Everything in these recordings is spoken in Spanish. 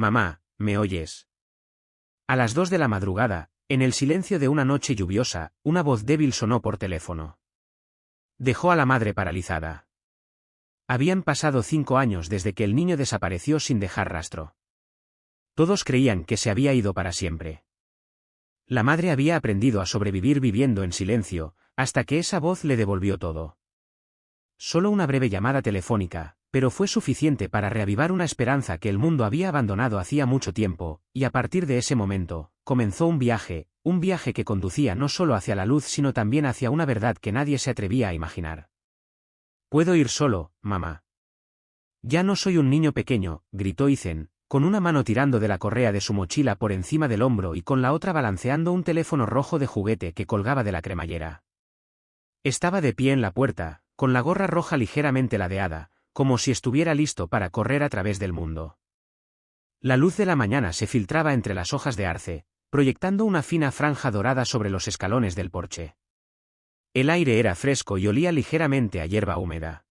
mamá, ¿me oyes? A las 2 de la madrugada, en el silencio de una noche lluviosa, una voz débil sonó por teléfono. Dejó a la madre paralizada. Habían pasado 5 años desde que el niño desapareció sin dejar rastro. Todos creían que se había ido para siempre. La madre había aprendido a sobrevivir viviendo en silencio, hasta que esa voz le devolvió todo. Solo una breve llamada telefónica, pero fue suficiente para reavivar una esperanza que el mundo había abandonado hacía mucho tiempo, y a partir de ese momento, comenzó un viaje que conducía no solo hacia la luz sino también hacia una verdad que nadie se atrevía a imaginar. «Puedo ir solo, mamá». «Ya no soy un niño pequeño», gritó Ethan, con una mano tirando de la correa de su mochila por encima del hombro y con la otra balanceando un teléfono rojo de juguete que colgaba de la cremallera. Estaba de pie en la puerta, con la gorra roja ligeramente ladeada, como si estuviera listo para correr a través del mundo. La luz de la mañana se filtraba entre las hojas de arce, proyectando una fina franja dorada sobre los escalones del porche. El aire era fresco y olía ligeramente a hierba húmeda.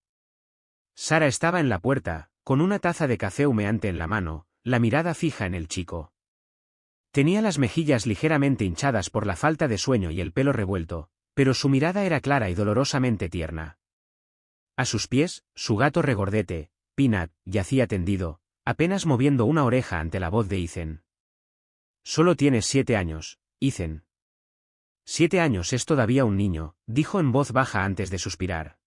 Sara estaba en la puerta, con una taza de café humeante en la mano, la mirada fija en el chico. Tenía las mejillas ligeramente hinchadas por la falta de sueño y el pelo revuelto, pero su mirada era clara y dolorosamente tierna. A sus pies, su gato regordete, Peanut, yacía tendido, apenas moviendo una oreja ante la voz de Ethan. «Solo tienes 7 años, Ethan». 7 años es todavía un niño, dijo en voz baja antes de suspirar.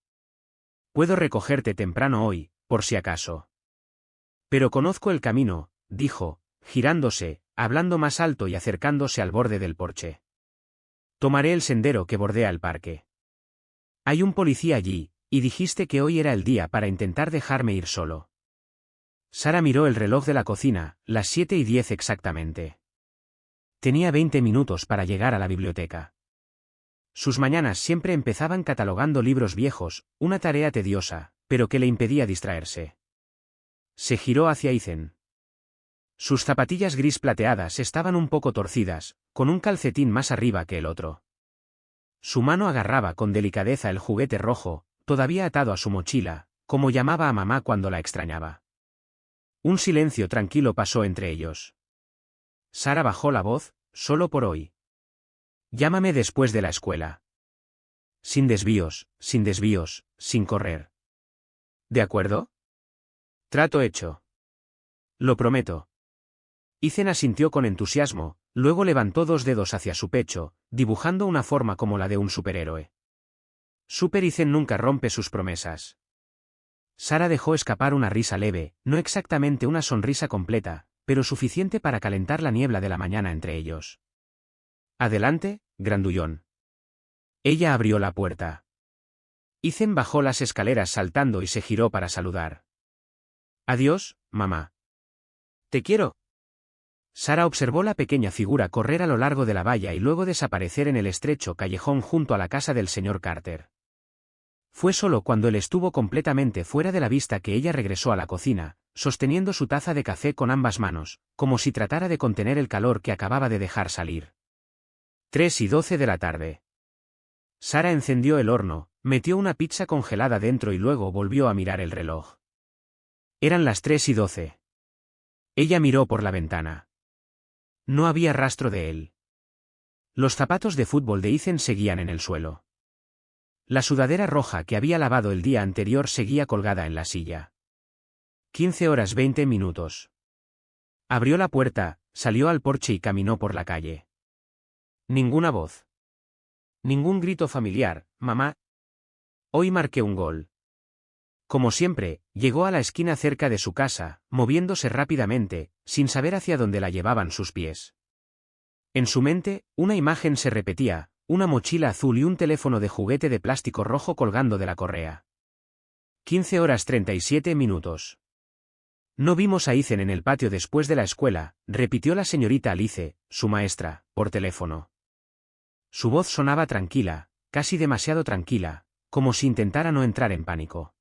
«Puedo recogerte temprano hoy, por si acaso». «Pero conozco el camino», dijo, girándose, hablando más alto y acercándose al borde del porche. «Tomaré el sendero que bordea el parque. Hay un policía allí, y dijiste que hoy era el día para intentar dejarme ir solo». Sara miró el reloj de la cocina, las 7:10 exactamente. Tenía 20 minutos para llegar a la biblioteca. Sus mañanas siempre empezaban catalogando libros viejos, una tarea tediosa, pero que le impedía distraerse. Se giró hacia Ethan. Sus zapatillas gris plateadas estaban un poco torcidas, con un calcetín más arriba que el otro. Su mano agarraba con delicadeza el juguete rojo, todavía atado a su mochila, como llamaba a mamá cuando la extrañaba. Un silencio tranquilo pasó entre ellos. Sara bajó la voz, «Solo por hoy. Llámame después de la escuela. Sin desvíos, sin correr. ¿De acuerdo?» «Trato hecho. Lo prometo». Ethan asintió con entusiasmo, luego levantó 2 dedos hacia su pecho, dibujando una forma como la de un superhéroe. Super Ethan nunca rompe sus promesas. Sara dejó escapar una risa leve, no exactamente una sonrisa completa, pero suficiente para calentar la niebla de la mañana entre ellos. «Adelante, grandullón». Ella abrió la puerta. Ethan bajó las escaleras saltando y se giró para saludar. «Adiós, mamá». «Te quiero». Sara observó la pequeña figura correr a lo largo de la valla y luego desaparecer en el estrecho callejón junto a la casa del señor Carter. Fue solo cuando él estuvo completamente fuera de la vista que ella regresó a la cocina, sosteniendo su taza de café con ambas manos, como si tratara de contener el calor que acababa de dejar salir. 3:12 de la tarde. Sara encendió el horno, metió una pizza congelada dentro y luego volvió a mirar el reloj. Eran las 3:12. Ella miró por la ventana. No había rastro de él. Los zapatos de fútbol de Ethan seguían en el suelo. La sudadera roja que había lavado el día anterior seguía colgada en la silla. 15:20. Abrió la puerta, salió al porche y caminó por la calle. Ninguna voz. Ningún grito familiar, «Mamá». Hoy marqué un gol. Como siempre, llegó a la esquina cerca de su casa, moviéndose rápidamente, sin saber hacia dónde la llevaban sus pies. En su mente, una imagen se repetía, una mochila azul y un teléfono de juguete de plástico rojo colgando de la correa. 15:37. «No vimos a Ethan en el patio después de la escuela», repitió la señorita Alice, su maestra, por teléfono. Su voz sonaba tranquila, casi demasiado tranquila, como si intentara no entrar en pánico.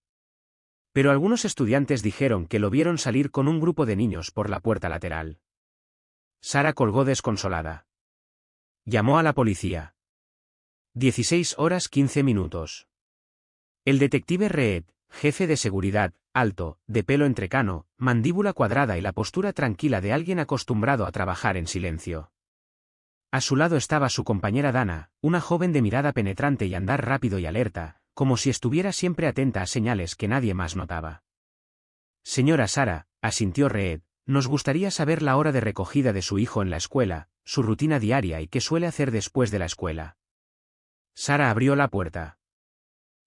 Pero algunos estudiantes dijeron que lo vieron salir con un grupo de niños por la puerta lateral. Sara colgó desconsolada. Llamó a la policía. 16:15. El detective Reed, jefe de seguridad, alto, de pelo entrecano, mandíbula cuadrada y la postura tranquila de alguien acostumbrado a trabajar en silencio. A su lado estaba su compañera Dana, una joven de mirada penetrante y andar rápido y alerta, como si estuviera siempre atenta a señales que nadie más notaba. Señora Sarah, asintió Reed, nos gustaría saber la hora de recogida de su hijo en la escuela, su rutina diaria y qué suele hacer después de la escuela. Sarah abrió la puerta.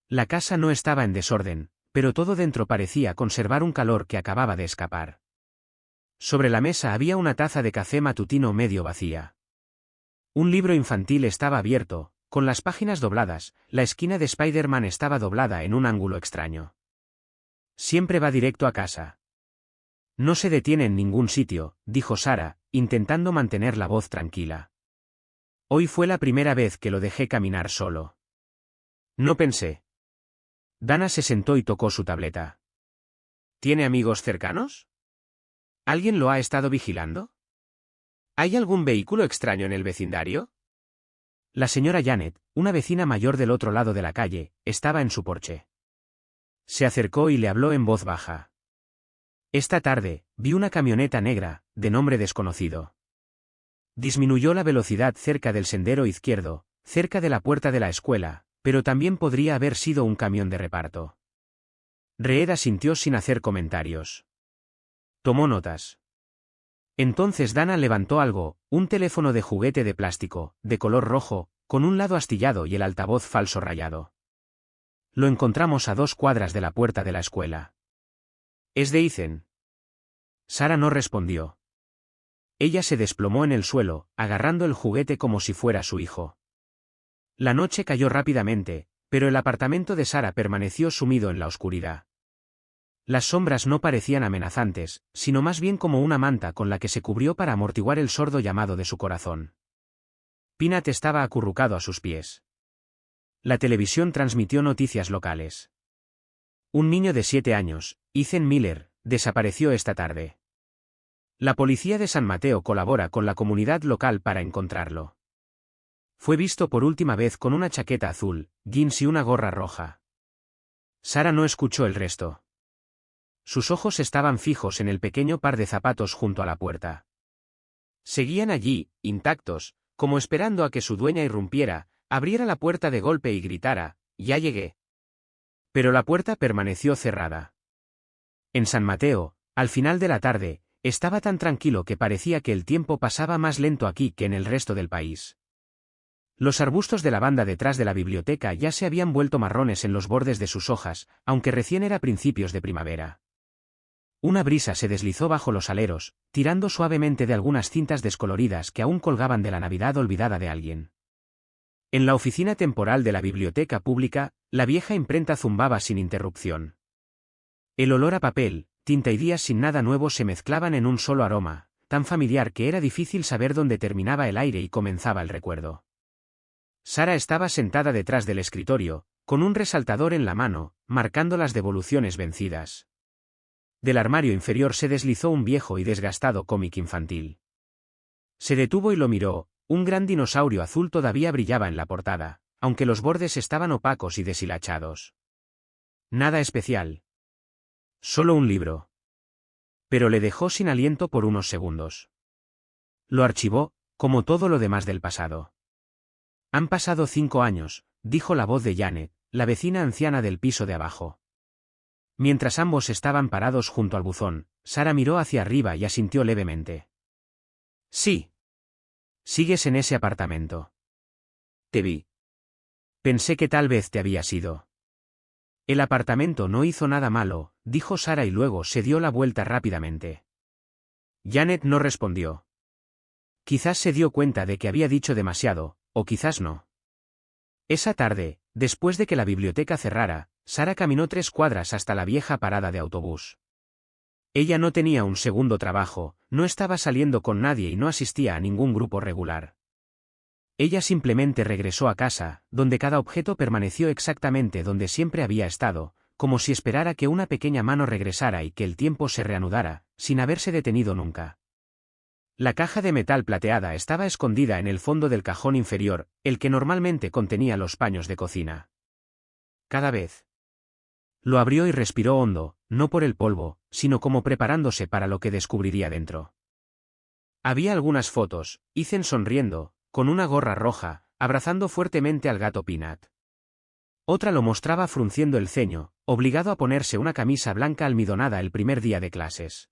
La casa no estaba en desorden, pero todo dentro parecía conservar un calor que acababa de escapar. Sobre la mesa había una taza de café matutino medio vacía. Un libro infantil estaba abierto, con las páginas dobladas, la esquina de Spider-Man estaba doblada en un ángulo extraño. Siempre va directo a casa. No se detiene en ningún sitio, dijo Sarah, intentando mantener la voz tranquila. Hoy fue la primera vez que lo dejé caminar solo. No pensé. Dana se sentó y tocó su tableta. ¿Tiene amigos cercanos? ¿Alguien lo ha estado vigilando? ¿Hay algún vehículo extraño en el vecindario? La señora Janet, una vecina mayor del otro lado de la calle, estaba en su porche. Se acercó y le habló en voz baja. Esta tarde, vi una camioneta negra, de nombre desconocido. Disminuyó la velocidad cerca del sendero izquierdo, cerca de la puerta de la escuela, pero también podría haber sido un camión de reparto. Reed asintió sin hacer comentarios. Tomó notas. Entonces Dana levantó algo, un teléfono de juguete de plástico, de color rojo, con un lado astillado y el altavoz falso rayado. Lo encontramos a 2 cuadras de la puerta de la escuela. ¿Es de Ethan? Sarah no respondió. Ella se desplomó en el suelo, agarrando el juguete como si fuera su hijo. La noche cayó rápidamente, pero el apartamento de Sarah permaneció sumido en la oscuridad. Las sombras no parecían amenazantes, sino más bien como una manta con la que se cubrió para amortiguar el sordo llamado de su corazón. Peanut estaba acurrucado a sus pies. La televisión transmitió noticias locales. Un niño de 7 años, Ethan Miller, desapareció esta tarde. La policía de San Mateo colabora con la comunidad local para encontrarlo. Fue visto por última vez con una chaqueta azul, jeans y una gorra roja. Sarah no escuchó el resto. Sus ojos estaban fijos en el pequeño par de zapatos junto a la puerta. Seguían allí, intactos, como esperando a que su dueña irrumpiera, abriera la puerta de golpe y gritara, «Ya llegué». Pero la puerta permaneció cerrada. En San Mateo, al final de la tarde, estaba tan tranquilo que parecía que el tiempo pasaba más lento aquí que en el resto del país. Los arbustos de lavanda detrás de la biblioteca ya se habían vuelto marrones en los bordes de sus hojas, aunque recién era principios de primavera. Una brisa se deslizó bajo los aleros, tirando suavemente de algunas cintas descoloridas que aún colgaban de la Navidad olvidada de alguien. En la oficina temporal de la biblioteca pública, la vieja imprenta zumbaba sin interrupción. El olor a papel, tinta y días sin nada nuevo se mezclaban en un solo aroma, tan familiar que era difícil saber dónde terminaba el aire y comenzaba el recuerdo. Sarah estaba sentada detrás del escritorio, con un resaltador en la mano, marcando las devoluciones vencidas. Del armario inferior se deslizó un viejo y desgastado cómic infantil. Se detuvo y lo miró, un gran dinosaurio azul todavía brillaba en la portada, aunque los bordes estaban opacos y deshilachados. Nada especial. Solo un libro. Pero le dejó sin aliento por unos segundos. Lo archivó, como todo lo demás del pasado. Han pasado 5 años, dijo la voz de Janet, la vecina anciana del piso de abajo. Mientras ambos estaban parados junto al buzón, Sarah miró hacia arriba y asintió levemente. Sí. Sigues en ese apartamento. Te vi. Pensé que tal vez te habías ido. El apartamento no hizo nada malo, dijo Sarah y luego se dio la vuelta rápidamente. Janet no respondió. Quizás se dio cuenta de que había dicho demasiado, o quizás no. Esa tarde, después de que la biblioteca cerrara, Sarah caminó 3 cuadras hasta la vieja parada de autobús. Ella no tenía un segundo trabajo, no estaba saliendo con nadie y no asistía a ningún grupo regular. Ella simplemente regresó a casa, donde cada objeto permaneció exactamente donde siempre había estado, como si esperara que una pequeña mano regresara y que el tiempo se reanudara, sin haberse detenido nunca. La caja de metal plateada estaba escondida en el fondo del cajón inferior, el que normalmente contenía los paños de cocina. Cada vez. Lo abrió y respiró hondo, no por el polvo, sino como preparándose para lo que descubriría dentro. Había algunas fotos, Ethan sonriendo, con una gorra roja, abrazando fuertemente al gato Peanut. Otra lo mostraba frunciendo el ceño, obligado a ponerse una camisa blanca almidonada el primer día de clases.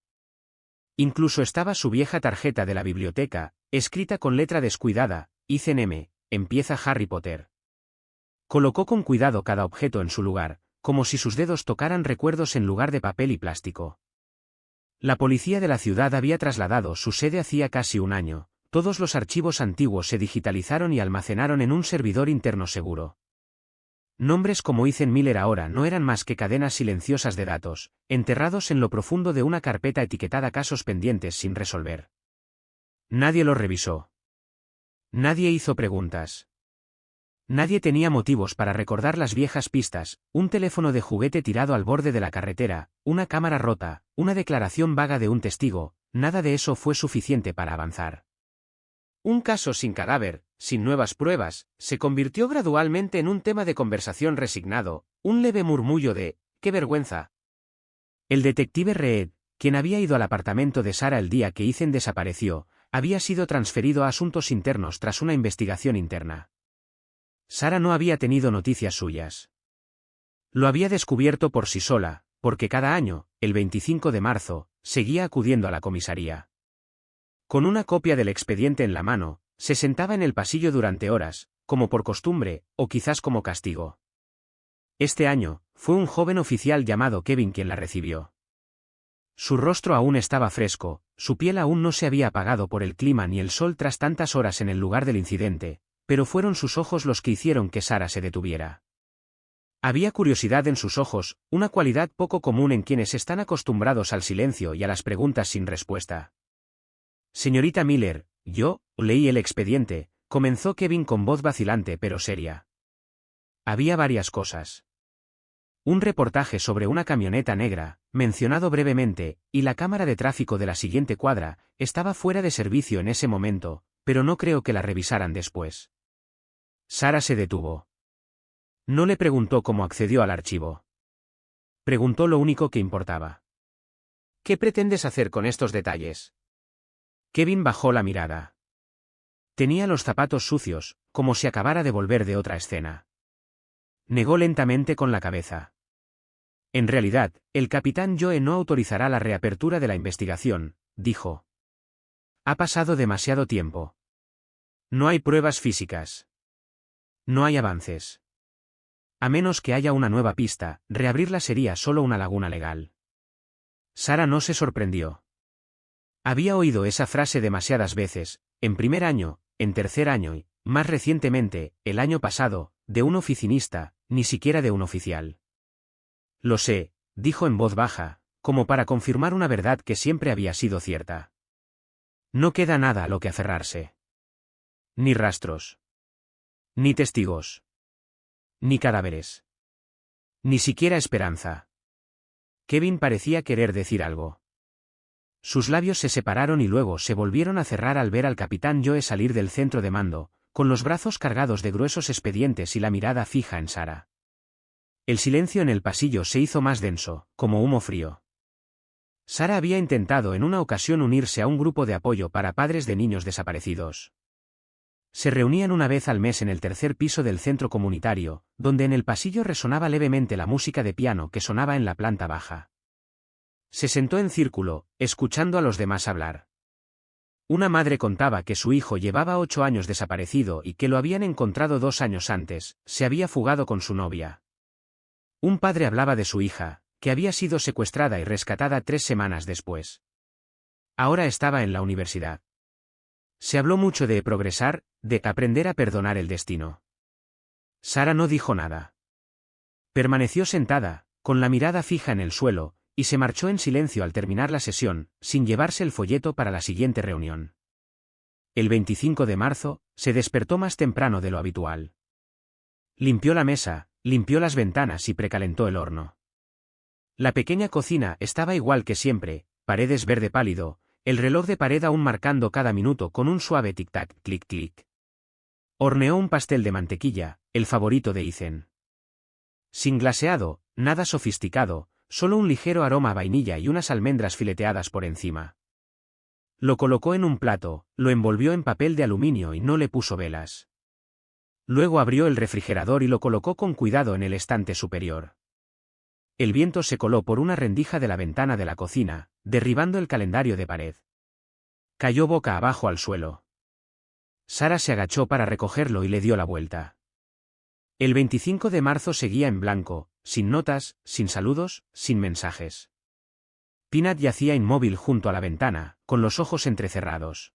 Incluso estaba su vieja tarjeta de la biblioteca, escrita con letra descuidada, Ethan M., empieza Harry Potter. Colocó con cuidado cada objeto en su lugar, como si sus dedos tocaran recuerdos en lugar de papel y plástico. La policía de la ciudad había trasladado su sede hacía casi un año, todos los archivos antiguos se digitalizaron y almacenaron en un servidor interno seguro. Nombres como Ethan Miller ahora no eran más que cadenas silenciosas de datos, enterrados en lo profundo de una carpeta etiquetada casos pendientes sin resolver. Nadie los revisó. Nadie hizo preguntas. Nadie tenía motivos para recordar las viejas pistas, un teléfono de juguete tirado al borde de la carretera, una cámara rota, una declaración vaga de un testigo, nada de eso fue suficiente para avanzar. Un caso sin cadáver, sin nuevas pruebas, se convirtió gradualmente en un tema de conversación resignado, un leve murmullo de «¡qué vergüenza!». El detective Reed, quien había ido al apartamento de Sarah el día que Ethan desapareció, había sido transferido a asuntos internos tras una investigación interna. Sarah no había tenido noticias suyas. Lo había descubierto por sí sola, porque cada año, el 25 de marzo, seguía acudiendo a la comisaría. Con una copia del expediente en la mano, se sentaba en el pasillo durante horas, como por costumbre, o quizás como castigo. Este año, fue un joven oficial llamado Kevin quien la recibió. Su rostro aún estaba fresco, su piel aún no se había apagado por el clima ni el sol tras tantas horas en el lugar del incidente, pero fueron sus ojos los que hicieron que Sarah se detuviera. Había curiosidad en sus ojos, una cualidad poco común en quienes están acostumbrados al silencio y a las preguntas sin respuesta. Señorita Miller, yo leí el expediente, comenzó Kevin con voz vacilante pero seria. Había varias cosas. Un reportaje sobre una camioneta negra, mencionado brevemente, y la cámara de tráfico de la siguiente cuadra, estaba fuera de servicio en ese momento, pero no creo que la revisaran después. Sarah se detuvo. No le preguntó cómo accedió al archivo. Preguntó lo único que importaba. ¿Qué pretendes hacer con estos detalles? Kevin bajó la mirada. Tenía los zapatos sucios, como si acabara de volver de otra escena. Negó lentamente con la cabeza. En realidad, el capitán Joe no autorizará la reapertura de la investigación, dijo. Ha pasado demasiado tiempo. No hay pruebas físicas. No hay avances. A menos que haya una nueva pista, reabrirla sería solo una laguna legal. Sarah no se sorprendió. Había oído esa frase demasiadas veces, en primer año, en tercer año y, más recientemente, el año pasado, de un oficinista, ni siquiera de un oficial. Lo sé, dijo en voz baja, como para confirmar una verdad que siempre había sido cierta. No queda nada a lo que aferrarse. Ni rastros. Ni testigos. Ni cadáveres. Ni siquiera esperanza. Kevin parecía querer decir algo. Sus labios se separaron y luego se volvieron a cerrar al ver al capitán Joe salir del centro de mando, con los brazos cargados de gruesos expedientes y la mirada fija en Sarah. El silencio en el pasillo se hizo más denso, como humo frío. Sarah había intentado en una ocasión unirse a un grupo de apoyo para padres de niños desaparecidos. Se reunían una vez al mes en el tercer piso del centro comunitario, donde en el pasillo resonaba levemente la música de piano que sonaba en la planta baja. Se sentó en círculo, escuchando a los demás hablar. Una madre contaba que su hijo llevaba 8 años desaparecido y que lo habían encontrado 2 años antes, se había fugado con su novia. Un padre hablaba de su hija, que había sido secuestrada y rescatada 3 semanas después. Ahora estaba en la universidad. Se habló mucho de progresar, de aprender a perdonar el destino. Sarah no dijo nada. Permaneció sentada, con la mirada fija en el suelo, y se marchó en silencio al terminar la sesión, sin llevarse el folleto para la siguiente reunión. El 25 de marzo, se despertó más temprano de lo habitual. Limpió la mesa, limpió las ventanas y precalentó el horno. La pequeña cocina estaba igual que siempre, paredes verde pálido, el reloj de pared aún marcando cada minuto con un suave tic-tac, clic-clic. Horneó un pastel de mantequilla, el favorito de Ethan. Sin glaseado, Nada sofisticado, solo un ligero aroma a vainilla y unas almendras fileteadas por encima. Lo colocó en un plato, lo envolvió en papel de aluminio y no le puso velas. Luego abrió el refrigerador y lo colocó con cuidado en el estante superior. El viento se coló por una rendija de la ventana de la cocina, derribando el calendario de pared. Cayó boca abajo al suelo. Sara se agachó para recogerlo y le dio la vuelta. El 25 de marzo seguía en blanco, sin notas, sin saludos, sin mensajes. Peanut yacía inmóvil junto a la ventana, con los ojos entrecerrados.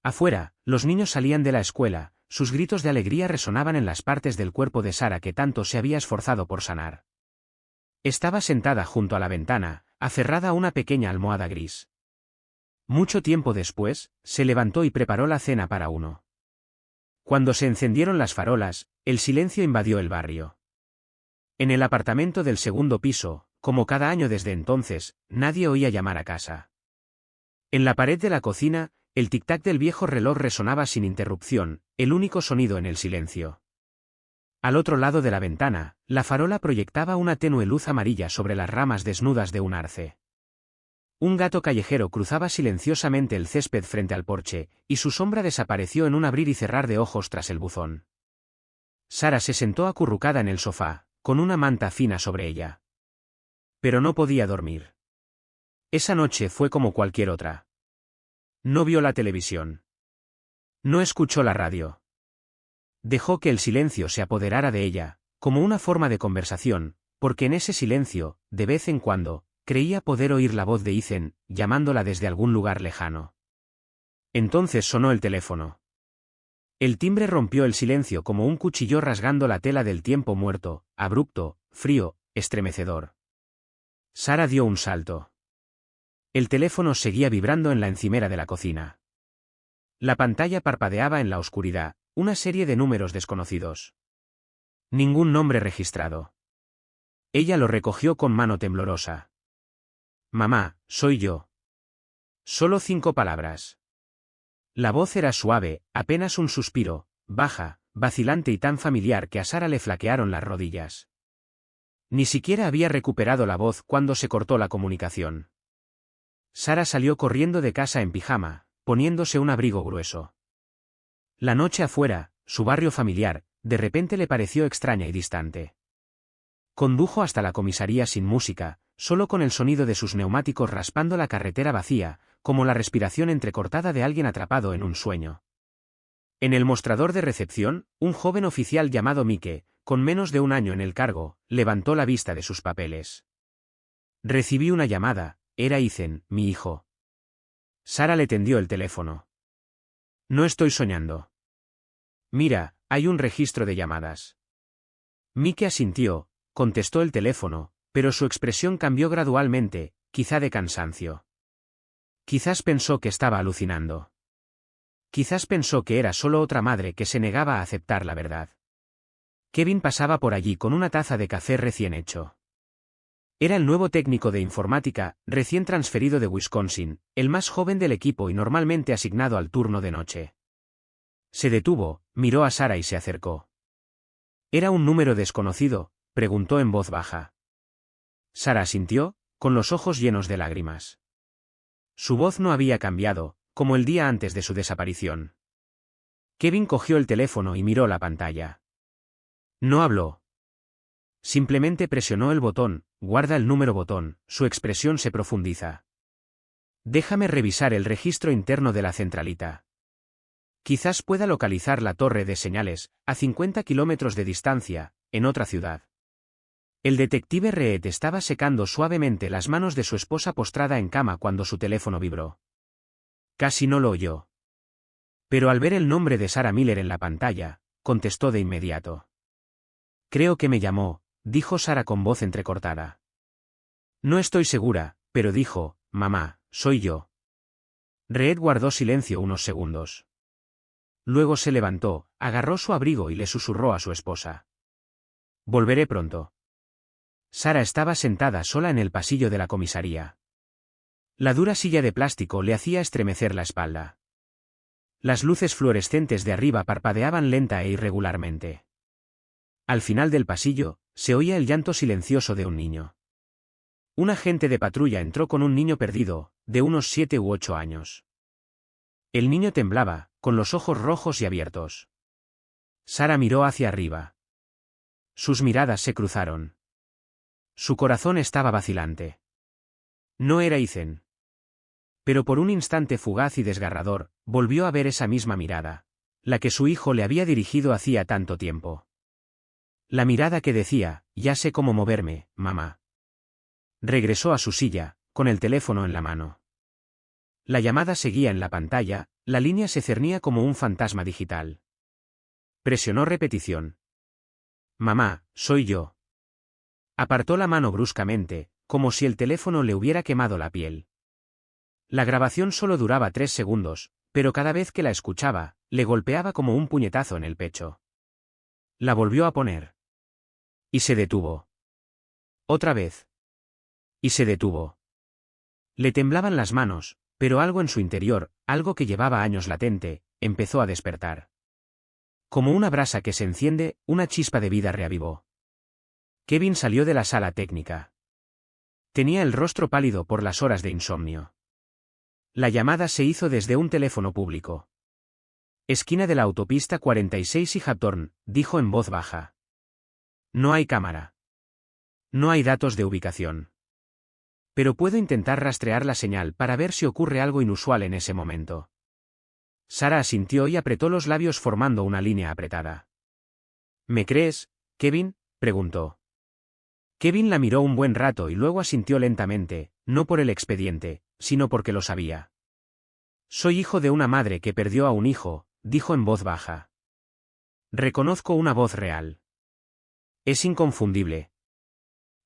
Afuera, los niños salían de la escuela, sus gritos de alegría resonaban en las partes del cuerpo de Sara que tanto se había esforzado por sanar. Estaba sentada junto a la ventana, aferrada a una pequeña almohada gris. Mucho tiempo después, se levantó y preparó la cena para uno. Cuando se encendieron las farolas, el silencio invadió el barrio. En el apartamento del segundo piso, como cada año desde entonces, nadie oía llamar a casa. En la pared de la cocina, el tic-tac del viejo reloj resonaba sin interrupción, el único sonido en el silencio. Al otro lado de la ventana, la farola proyectaba una tenue luz amarilla sobre las ramas desnudas de un arce. Un gato callejero cruzaba silenciosamente el césped frente al porche, y su sombra desapareció en un abrir y cerrar de ojos tras el buzón. Sara se sentó acurrucada en el sofá, con una manta fina sobre ella. Pero no podía dormir. Esa noche fue como cualquier otra. No vio la televisión. No escuchó la radio. Dejó que el silencio se apoderara de ella, como una forma de conversación, porque en ese silencio, de vez en cuando, creía poder oír la voz de Ethan, llamándola desde algún lugar lejano. Entonces sonó el teléfono. El timbre rompió el silencio como un cuchillo rasgando la tela del tiempo muerto, abrupto, frío, estremecedor. Sara dio un salto. El teléfono seguía vibrando en la encimera de la cocina. La pantalla parpadeaba en la oscuridad, una serie de números desconocidos. Ningún nombre registrado. Ella lo recogió con mano temblorosa. Mamá, soy yo. Solo 5 palabras. La voz era suave, apenas un suspiro, baja, vacilante y tan familiar que a Sara le flaquearon las rodillas. Ni siquiera había recuperado la voz cuando se cortó la comunicación. Sara salió corriendo de casa en pijama, poniéndose un abrigo grueso. La noche afuera, su barrio familiar, de repente le pareció extraña y distante. Condujo hasta la comisaría sin música, solo con el sonido de sus neumáticos raspando la carretera vacía, como la respiración entrecortada de alguien atrapado en un sueño. En el mostrador de recepción, un joven oficial llamado Mike, con menos de un año en el cargo, levantó la vista de sus papeles. Recibí una llamada, era Ethan, mi hijo. Sara le tendió el teléfono. No estoy soñando. Mira, hay un registro de llamadas. Mike asintió, contestó el teléfono, pero su expresión cambió gradualmente, quizá de cansancio. Quizás pensó que estaba alucinando. Quizás pensó que era solo otra madre que se negaba a aceptar la verdad. Kevin pasaba por allí con una taza de café recién hecho. Era el nuevo técnico de informática, recién transferido de Wisconsin, el más joven del equipo y normalmente asignado al turno de noche. Se detuvo, miró a Sara y se acercó. ¿Era un número desconocido?, preguntó en voz baja. Sara asintió, con los ojos llenos de lágrimas. Su voz no había cambiado, como el día antes de su desaparición. Kevin cogió el teléfono y miró la pantalla. No habló. Simplemente presionó el botón, guarda el número botón, su expresión se profundiza. Déjame revisar el registro interno de la centralita. Quizás pueda localizar la torre de señales, a 50 kilómetros de distancia, en otra ciudad. El detective Reed estaba secando suavemente las manos de su esposa postrada en cama cuando su teléfono vibró. Casi no lo oyó. Pero al ver el nombre de Sara Miller en la pantalla, contestó de inmediato. Creo que me llamó, dijo Sara con voz entrecortada. No estoy segura, pero dijo, mamá, soy yo. Reed guardó silencio unos segundos. Luego se levantó, agarró su abrigo y le susurró a su esposa. Volveré pronto. Sara estaba sentada sola en el pasillo de la comisaría. La dura silla de plástico le hacía estremecer la espalda. Las luces fluorescentes de arriba parpadeaban lenta e irregularmente. Al final del pasillo, se oía el llanto silencioso de un niño. Un agente de patrulla entró con un niño perdido, de unos 7 u 8 años. El niño temblaba, con los ojos rojos y abiertos. Sara miró hacia arriba. Sus miradas se cruzaron. Su corazón estaba vacilante. No era Ethan. Pero por un instante fugaz y desgarrador, volvió a ver esa misma mirada, la que su hijo le había dirigido hacía tanto tiempo. La mirada que decía, ya sé cómo moverme, mamá. Regresó a su silla, con el teléfono en la mano. La llamada seguía en la pantalla, la línea se cernía como un fantasma digital. Presionó repetición. Mamá, soy yo. Apartó la mano bruscamente, como si el teléfono le hubiera quemado la piel. La grabación solo duraba 3 segundos, pero cada vez que la escuchaba, le golpeaba como un puñetazo en el pecho. La volvió a poner. Y se detuvo. Otra vez. Y se detuvo. Le temblaban las manos, pero algo en su interior, algo que llevaba años latente, empezó a despertar. Como una brasa que se enciende, una chispa de vida reavivó. Kevin salió de la sala técnica. Tenía el rostro pálido por las horas de insomnio. La llamada se hizo desde un teléfono público. Esquina de la autopista 46 y Hawthorne, dijo en voz baja. No hay cámara. No hay datos de ubicación. Pero puedo intentar rastrear la señal para ver si ocurre algo inusual en ese momento. Sara asintió y apretó los labios formando una línea apretada. ¿Me crees, Kevin?, preguntó. Kevin la miró un buen rato y luego asintió lentamente, no por el expediente, sino porque lo sabía. Soy hijo de una madre que perdió a un hijo, dijo en voz baja. Reconozco una voz real. Es inconfundible.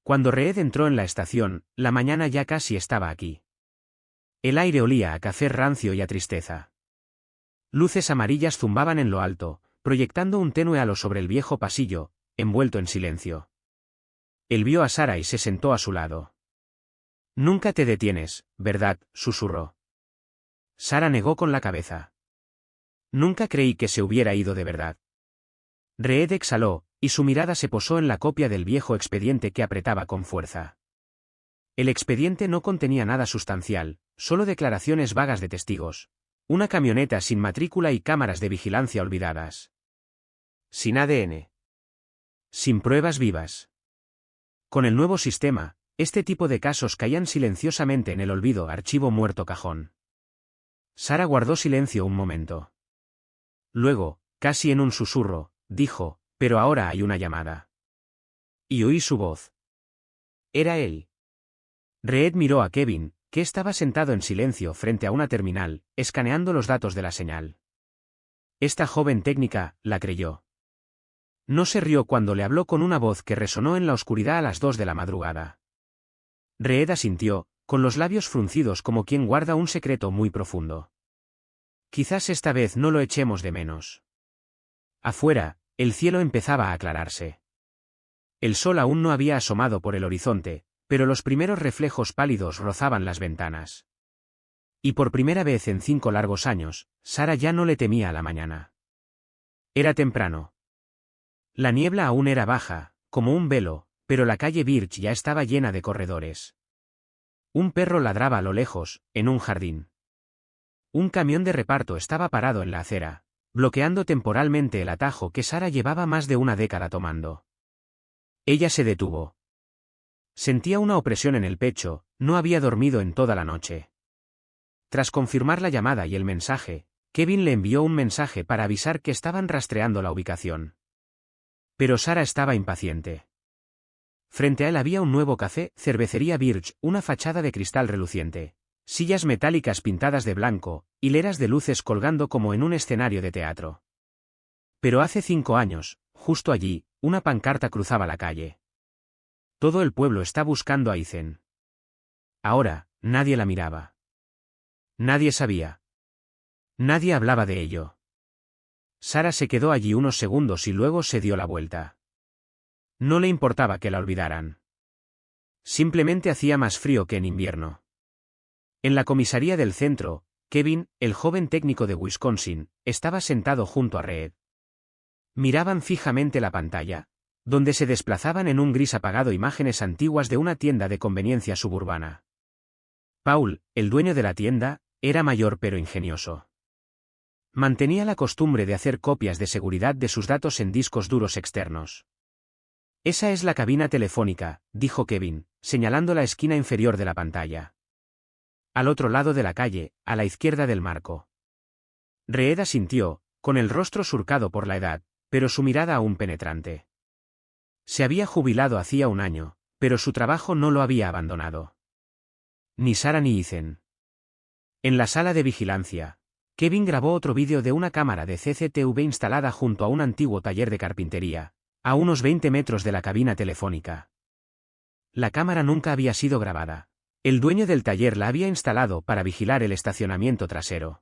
Cuando Reed entró en la estación, la mañana ya casi estaba aquí. El aire olía a café rancio y a tristeza. Luces amarillas zumbaban en lo alto, proyectando un tenue halo sobre el viejo pasillo, envuelto en silencio. Él vio a Sara y se sentó a su lado. Nunca te detienes, ¿verdad?, susurró. Sara negó con la cabeza. Nunca creí que se hubiera ido de verdad. Reed exhaló, y su mirada se posó en la copia del viejo expediente que apretaba con fuerza. El expediente no contenía nada sustancial, solo declaraciones vagas de testigos. Una camioneta sin matrícula y cámaras de vigilancia olvidadas. Sin ADN. Sin pruebas vivas. Con el nuevo sistema, este tipo de casos caían silenciosamente en el olvido, archivo muerto cajón. Sara guardó silencio un momento. Luego, casi en un susurro, dijo, pero ahora hay una llamada. Y oí su voz. Era él. Reed miró a Kevin, que estaba sentado en silencio frente a una terminal, escaneando los datos de la señal. Esta joven técnica, la creyó. No se rió cuando le habló con una voz que resonó en la oscuridad a las 2 de la madrugada. Reed asintió, con los labios fruncidos como quien guarda un secreto muy profundo. Quizás esta vez no lo echemos de menos. Afuera, el cielo empezaba a aclararse. El sol aún no había asomado por el horizonte, pero los primeros reflejos pálidos rozaban las ventanas. Y por primera vez en 5 largos años, Sara ya no le temía a la mañana. Era temprano. La niebla aún era baja, como un velo, pero la calle Birch ya estaba llena de corredores. Un perro ladraba a lo lejos, en un jardín. Un camión de reparto estaba parado en la acera, bloqueando temporalmente el atajo que Sara llevaba más de una década tomando. Ella se detuvo. Sentía una opresión en el pecho, no había dormido en toda la noche. Tras confirmar la llamada y el mensaje, Kevin le envió un mensaje para avisar que estaban rastreando la ubicación. Pero Sara estaba impaciente. Frente a él había un nuevo café, cervecería Birch, una fachada de cristal reluciente, sillas metálicas pintadas de blanco, hileras de luces colgando como en un escenario de teatro. Pero hace 5 años, justo allí, una pancarta cruzaba la calle. Todo el pueblo está buscando a Ethan. Ahora, nadie la miraba. Nadie sabía. Nadie hablaba de ello. Sara se quedó allí unos segundos y luego se dio la vuelta. No le importaba que la olvidaran. Simplemente hacía más frío que en invierno. En la comisaría del centro, Kevin, el joven técnico de Wisconsin, estaba sentado junto a Reed. Miraban fijamente la pantalla, donde se desplazaban en un gris apagado imágenes antiguas de una tienda de conveniencia suburbana. Paul, el dueño de la tienda, era mayor pero ingenioso. Mantenía la costumbre de hacer copias de seguridad de sus datos en discos duros externos. Esa es la cabina telefónica, dijo Kevin, señalando la esquina inferior de la pantalla. Al otro lado de la calle, a la izquierda del marco. Reed asintió, con el rostro surcado por la edad, pero su mirada aún penetrante. Se había jubilado hacía un año, pero su trabajo no lo había abandonado. Ni Sarah ni Ethan. En la sala de vigilancia, Kevin grabó otro vídeo de una cámara de CCTV instalada junto a un antiguo taller de carpintería, a unos 20 metros de la cabina telefónica. La cámara nunca había sido grabada. El dueño del taller la había instalado para vigilar el estacionamiento trasero.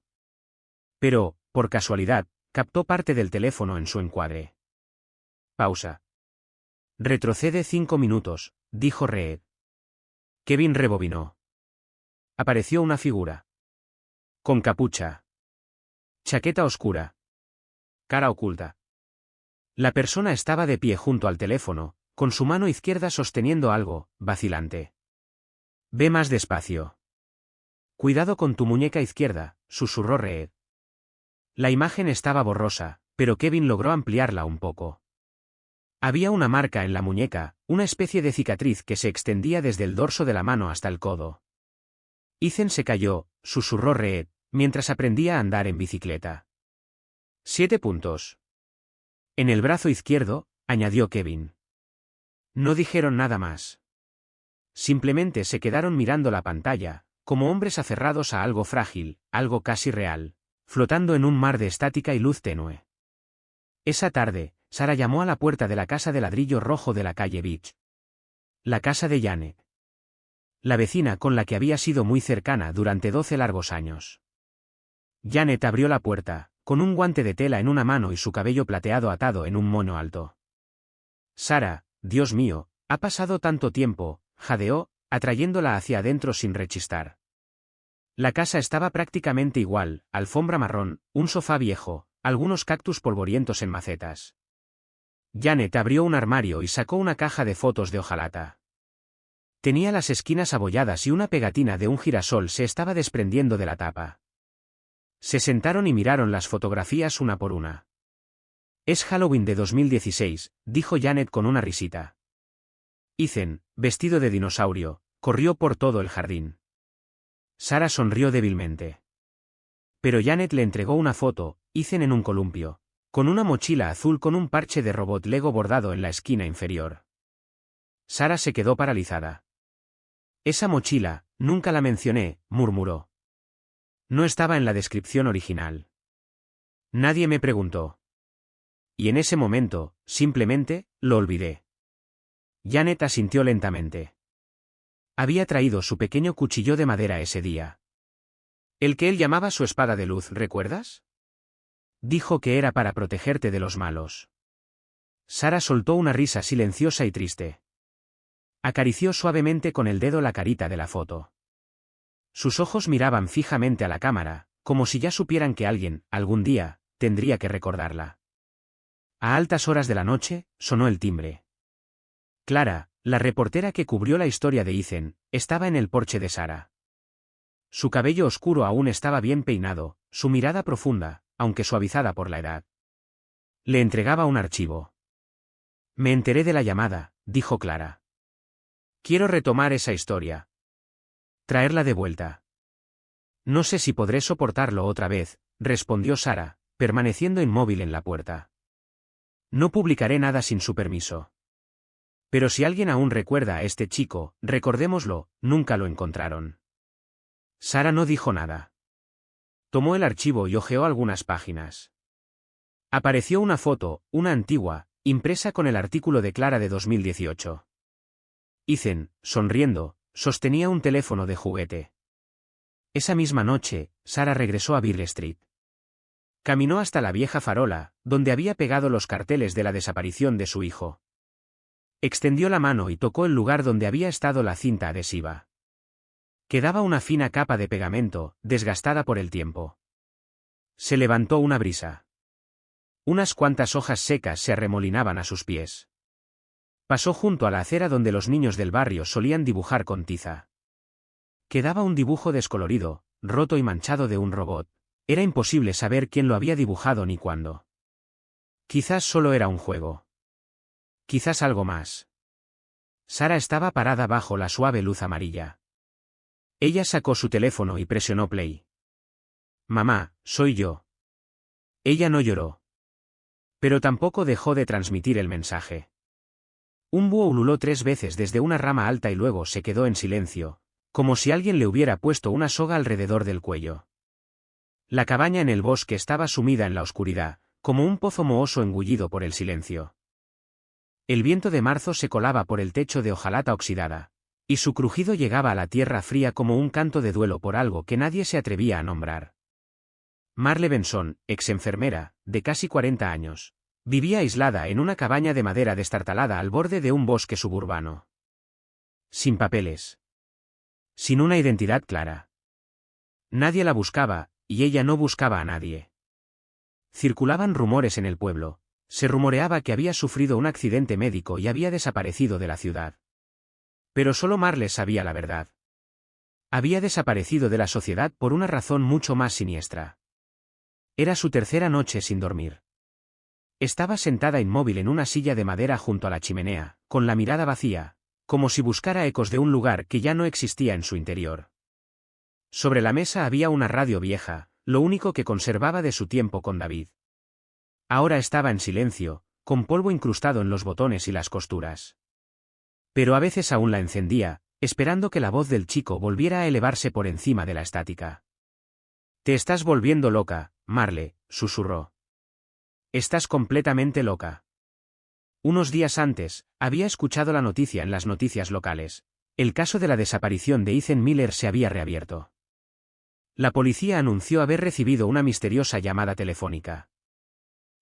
Pero, por casualidad, captó parte del teléfono en su encuadre. Pausa. Retrocede 5 minutos, dijo Reed. Kevin rebobinó. Apareció una figura. Con capucha. Chaqueta oscura. Cara oculta. La persona estaba de pie junto al teléfono, con su mano izquierda sosteniendo algo, vacilante. Ve más despacio. Cuidado con tu muñeca izquierda, susurró Reed. La imagen estaba borrosa, pero Kevin logró ampliarla un poco. Había una marca en la muñeca, una especie de cicatriz que se extendía desde el dorso de la mano hasta el codo. Ethan se cayó, susurró Reed, mientras aprendía a andar en bicicleta. 7 puntos. En el brazo izquierdo, añadió Kevin. No dijeron nada más. Simplemente se quedaron mirando la pantalla, como hombres aferrados a algo frágil, algo casi real, flotando en un mar de estática y luz tenue. Esa tarde, Sarah llamó a la puerta de la casa de ladrillo rojo de la calle Beach. La casa de Janet. La vecina con la que había sido muy cercana durante 12 largos años. Janet abrió la puerta, con un guante de tela en una mano y su cabello plateado atado en un moño alto. Sarah, Dios mío, ha pasado tanto tiempo, jadeó, atrayéndola hacia adentro sin rechistar. La casa estaba prácticamente igual, alfombra marrón, un sofá viejo, algunos cactus polvorientos en macetas. Janet abrió un armario y sacó una caja de fotos de hojalata. Tenía las esquinas abolladas y una pegatina de un girasol se estaba desprendiendo de la tapa. Se sentaron y miraron las fotografías una por una. Es Halloween de 2016, dijo Janet con una risita. Ethan, vestido de dinosaurio, corrió por todo el jardín. Sarah sonrió débilmente. Pero Janet le entregó una foto, Ethan en un columpio, con una mochila azul con un parche de robot Lego bordado en la esquina inferior. Sarah se quedó paralizada. Esa mochila, nunca la mencioné, murmuró. No estaba en la descripción original. Nadie me preguntó. Y en ese momento, simplemente, lo olvidé. Janet asintió lentamente. Había traído su pequeño cuchillo de madera ese día. El que él llamaba su espada de luz, ¿recuerdas? Dijo que era para protegerte de los malos. Sarah soltó una risa silenciosa y triste. Acarició suavemente con el dedo la carita de la foto. Sus ojos miraban fijamente a la cámara, como si ya supieran que alguien, algún día, tendría que recordarla. A altas horas de la noche, sonó el timbre. Clara, la reportera que cubrió la historia de Ethan, estaba en el porche de Sarah. Su cabello oscuro aún estaba bien peinado, su mirada profunda, aunque suavizada por la edad. Le entregaba un archivo. Me enteré de la llamada, dijo Clara. Quiero retomar esa historia. Traerla de vuelta. No sé si podré soportarlo otra vez, respondió Sarah, permaneciendo inmóvil en la puerta. No publicaré nada sin su permiso. Pero si alguien aún recuerda a este chico, recordémoslo, nunca lo encontraron. Sarah no dijo nada. Tomó el archivo y hojeó algunas páginas. Apareció una foto, una antigua, impresa con el artículo de Clara de 2018. Ethan, sonriendo, sostenía un teléfono de juguete. Esa misma noche, Sarah regresó a Beale Street. Caminó hasta la vieja farola, donde había pegado los carteles de la desaparición de su hijo. Extendió la mano y tocó el lugar donde había estado la cinta adhesiva. Quedaba una fina capa de pegamento, desgastada por el tiempo. Se levantó una brisa. Unas cuantas hojas secas se arremolinaban a sus pies. Pasó junto a la acera donde los niños del barrio solían dibujar con tiza. Quedaba un dibujo descolorido, roto y manchado de un robot. Era imposible saber quién lo había dibujado ni cuándo. Quizás solo era un juego. Quizás algo más. Sara estaba parada bajo la suave luz amarilla. Ella sacó su teléfono y presionó play. «Mamá, soy yo». Ella no lloró. Pero tampoco dejó de transmitir el mensaje. Un búho ululó 3 veces desde una rama alta y luego se quedó en silencio, como si alguien le hubiera puesto una soga alrededor del cuello. La cabaña en el bosque estaba sumida en la oscuridad, como un pozo mohoso engullido por el silencio. El viento de marzo se colaba por el techo de hojalata oxidada, y su crujido llegaba a la tierra fría como un canto de duelo por algo que nadie se atrevía a nombrar. Marle Benson, ex enfermera, de casi 40 años, vivía aislada en una cabaña de madera destartalada al borde de un bosque suburbano. Sin papeles. Sin una identidad clara. Nadie la buscaba, y ella no buscaba a nadie. Circulaban rumores en el pueblo. Se rumoreaba que había sufrido un accidente médico y había desaparecido de la ciudad. Pero solo Marle sabía la verdad. Había desaparecido de la sociedad por una razón mucho más siniestra. Era su tercera noche sin dormir. Estaba sentada inmóvil en una silla de madera junto a la chimenea, con la mirada vacía, como si buscara ecos de un lugar que ya no existía en su interior. Sobre la mesa había una radio vieja, lo único que conservaba de su tiempo con David. Ahora estaba en silencio, con polvo incrustado en los botones y las costuras. Pero a veces aún la encendía, esperando que la voz del chico volviera a elevarse por encima de la estática. «Te estás volviendo loca, Marle», susurró. «Estás completamente loca». Unos días antes, había escuchado la noticia en las noticias locales. El caso de la desaparición de Ethan Miller se había reabierto. La policía anunció haber recibido una misteriosa llamada telefónica.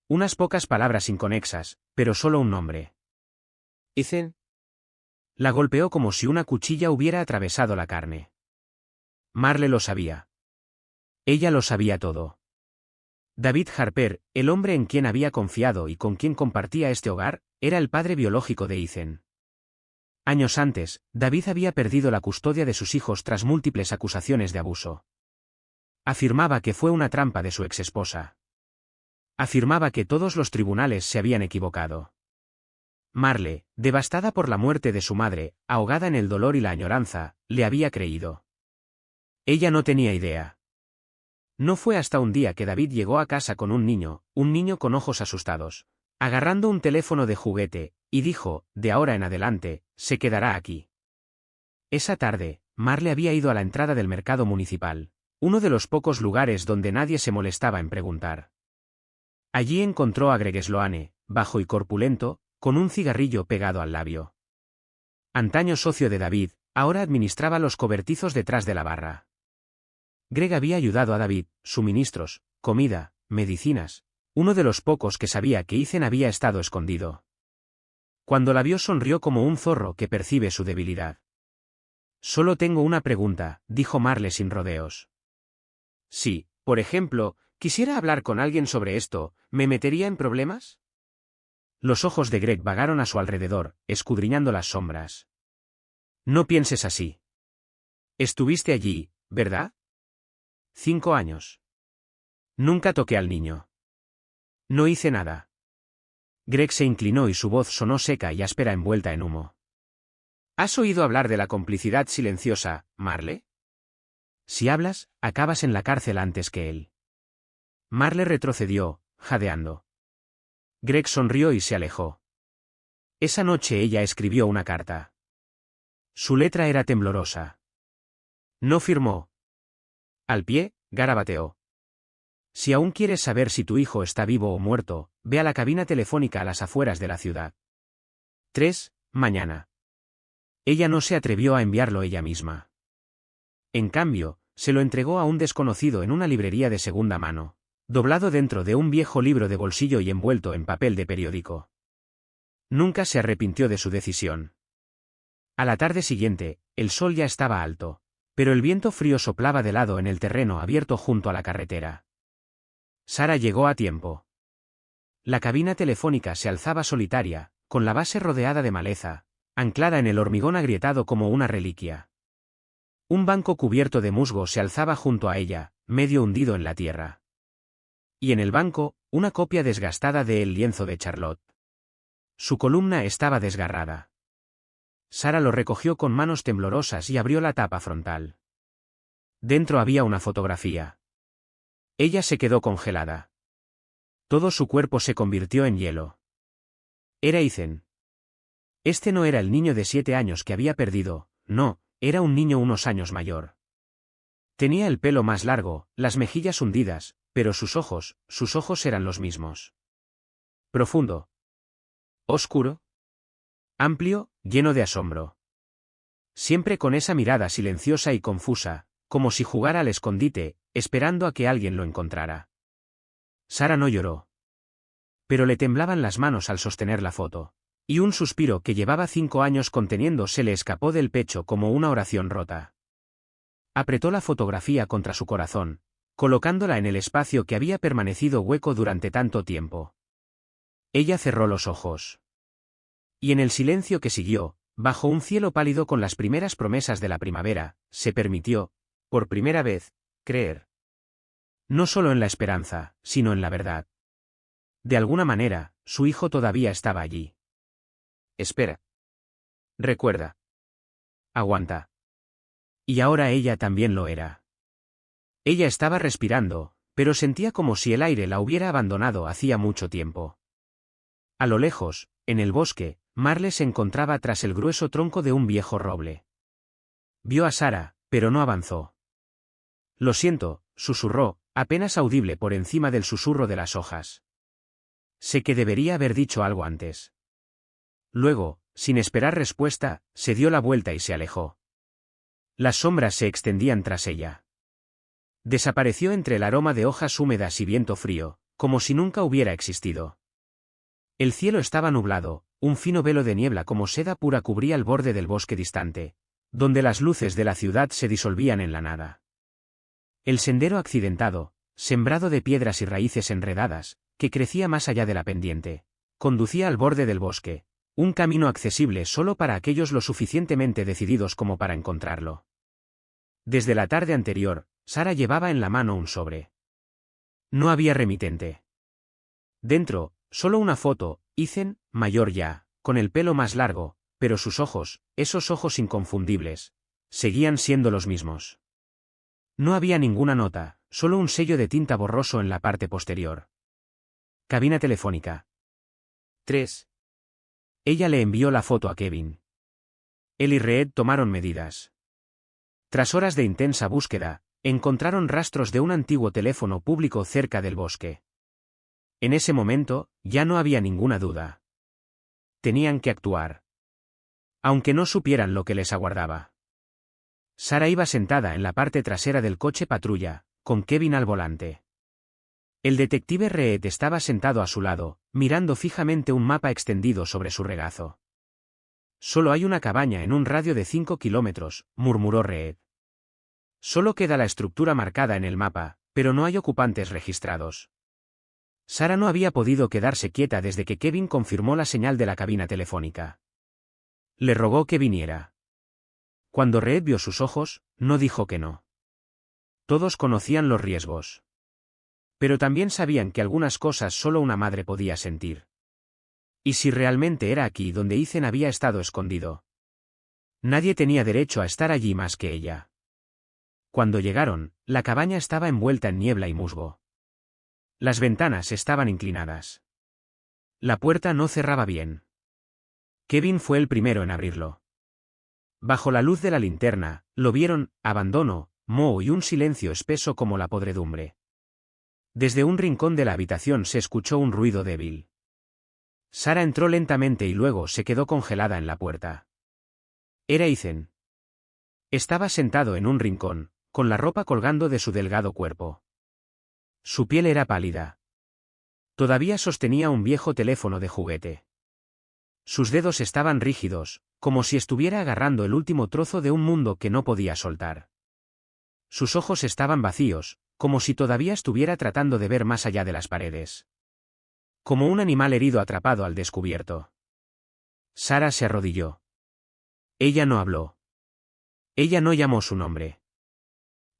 Unas pocas palabras inconexas, pero solo un nombre. «¿Ethan?». La golpeó como si una cuchilla hubiera atravesado la carne. Marle lo sabía. Ella lo sabía todo. David Harper, el hombre en quien había confiado y con quien compartía este hogar, era el padre biológico de Ethan. Años antes, David había perdido la custodia de sus hijos tras múltiples acusaciones de abuso. Afirmaba que fue una trampa de su exesposa. Afirmaba que todos los tribunales se habían equivocado. Marle, devastada por la muerte de su madre, ahogada en el dolor y la añoranza, le había creído. Ella no tenía idea. No fue hasta un día que David llegó a casa con un niño con ojos asustados, agarrando un teléfono de juguete, y dijo, de ahora en adelante, se quedará aquí. Esa tarde, Marle había ido a la entrada del mercado municipal, uno de los pocos lugares donde nadie se molestaba en preguntar. Allí encontró a Greg Sloane, bajo y corpulento, con un cigarrillo pegado al labio. Antaño socio de David, ahora administraba los cobertizos detrás de la barra. Greg había ayudado a David, suministros, comida, medicinas, uno de los pocos que sabía que Ethan había estado escondido. Cuando la vio sonrió como un zorro que percibe su debilidad. «Solo tengo una pregunta», dijo Marle sin rodeos. «Sí, por ejemplo, quisiera hablar con alguien sobre esto, ¿me metería en problemas?». Los ojos de Greg vagaron a su alrededor, escudriñando las sombras. «No pienses así. Estuviste allí, ¿verdad?». 5 años. Nunca toqué al niño. No hice nada. Greg se inclinó y su voz sonó seca y áspera envuelta en humo. ¿Has oído hablar de la complicidad silenciosa, Marle? Si hablas, acabas en la cárcel antes que él. Marle retrocedió, jadeando. Greg sonrió y se alejó. Esa noche ella escribió una carta. Su letra era temblorosa. No firmó. Al pie, garabateó. Si aún quieres saber si tu hijo está vivo o muerto, ve a la cabina telefónica a las afueras de la ciudad. 3, mañana. Ella no se atrevió a enviarlo ella misma. En cambio, se lo entregó a un desconocido en una librería de segunda mano, doblado dentro de un viejo libro de bolsillo y envuelto en papel de periódico. Nunca se arrepintió de su decisión. A la tarde siguiente, el sol ya estaba alto, pero el viento frío soplaba de lado en el terreno abierto junto a la carretera. Sara llegó a tiempo. La cabina telefónica se alzaba solitaria, con la base rodeada de maleza, anclada en el hormigón agrietado como una reliquia. Un banco cubierto de musgo se alzaba junto a ella, medio hundido en la tierra. Y en el banco, una copia desgastada de El lienzo de Charlotte. Su columna estaba desgarrada. Sara lo recogió con manos temblorosas y abrió la tapa frontal. Dentro había una fotografía. Ella se quedó congelada. Todo su cuerpo se convirtió en hielo. Era Ethan. Este no era el niño de 7 años que había perdido, no, era un niño unos años mayor. Tenía el pelo más largo, las mejillas hundidas, pero sus ojos eran los mismos. Profundo. Oscuro. Amplio, lleno de asombro. Siempre con esa mirada silenciosa y confusa, como si jugara al escondite, esperando a que alguien lo encontrara. Sara no lloró. Pero le temblaban las manos al sostener la foto. Y un suspiro que llevaba 5 años conteniendo se le escapó del pecho como una oración rota. Apretó la fotografía contra su corazón, colocándola en el espacio que había permanecido hueco durante tanto tiempo. Ella cerró los ojos. Y en el silencio que siguió, bajo un cielo pálido con las primeras promesas de la primavera, se permitió, por primera vez, creer. No solo en la esperanza, sino en la verdad. De alguna manera, su hijo todavía estaba allí. Espera. Recuerda. Aguanta. Y ahora ella también lo era. Ella estaba respirando, pero sentía como si el aire la hubiera abandonado hacía mucho tiempo. A lo lejos, en el bosque, Marle se encontraba tras el grueso tronco de un viejo roble. Vio a Sara, pero no avanzó. Lo siento, susurró, apenas audible por encima del susurro de las hojas. Sé que debería haber dicho algo antes. Luego, sin esperar respuesta, se dio la vuelta y se alejó. Las sombras se extendían tras ella. Desapareció entre el aroma de hojas húmedas y viento frío, como si nunca hubiera existido. El cielo estaba nublado, un fino velo de niebla como seda pura cubría el borde del bosque distante, donde las luces de la ciudad se disolvían en la nada. El sendero accidentado, sembrado de piedras y raíces enredadas, que crecía más allá de la pendiente, conducía al borde del bosque, un camino accesible solo para aquellos lo suficientemente decididos como para encontrarlo. Desde la tarde anterior, Sara llevaba en la mano un sobre. No había remitente. Dentro, solo una foto, Ethan, mayor ya, con el pelo más largo, pero sus ojos, esos ojos inconfundibles, seguían siendo los mismos. No había ninguna nota, solo un sello de tinta borroso en la parte posterior. Cabina telefónica. 3. Ella le envió la foto a Kevin. Él y Reed tomaron medidas. Tras horas de intensa búsqueda, encontraron rastros de un antiguo teléfono público cerca del bosque. En ese momento, ya no había ninguna duda. Tenían que actuar. Aunque no supieran lo que les aguardaba. Sara iba sentada en la parte trasera del coche patrulla, con Kevin al volante. El detective Reed estaba sentado a su lado, mirando fijamente un mapa extendido sobre su regazo. Solo hay una cabaña en un radio de 5 kilómetros, murmuró Reed. Solo queda la estructura marcada en el mapa, pero no hay ocupantes registrados. Sara no había podido quedarse quieta desde que Kevin confirmó la señal de la cabina telefónica. Le rogó que viniera. Cuando Reed vio sus ojos, no dijo que no. Todos conocían los riesgos. Pero también sabían que algunas cosas solo una madre podía sentir. ¿Y si realmente era aquí donde Ethan había estado escondido? Nadie tenía derecho a estar allí más que ella. Cuando llegaron, la cabaña estaba envuelta en niebla y musgo. Las ventanas estaban inclinadas. La puerta no cerraba bien. Kevin fue el primero en abrirlo. Bajo la luz de la linterna, lo vieron, abandono, moho y un silencio espeso como la podredumbre. Desde un rincón de la habitación se escuchó un ruido débil. Sara entró lentamente y luego se quedó congelada en la puerta. Era Ethan. Estaba sentado en un rincón, con la ropa colgando de su delgado cuerpo. Su piel era pálida. Todavía sostenía un viejo teléfono de juguete. Sus dedos estaban rígidos, como si estuviera agarrando el último trozo de un mundo que no podía soltar. Sus ojos estaban vacíos, como si todavía estuviera tratando de ver más allá de las paredes. Como un animal herido atrapado al descubierto. Sara se arrodilló. Ella no habló. Ella no llamó su nombre.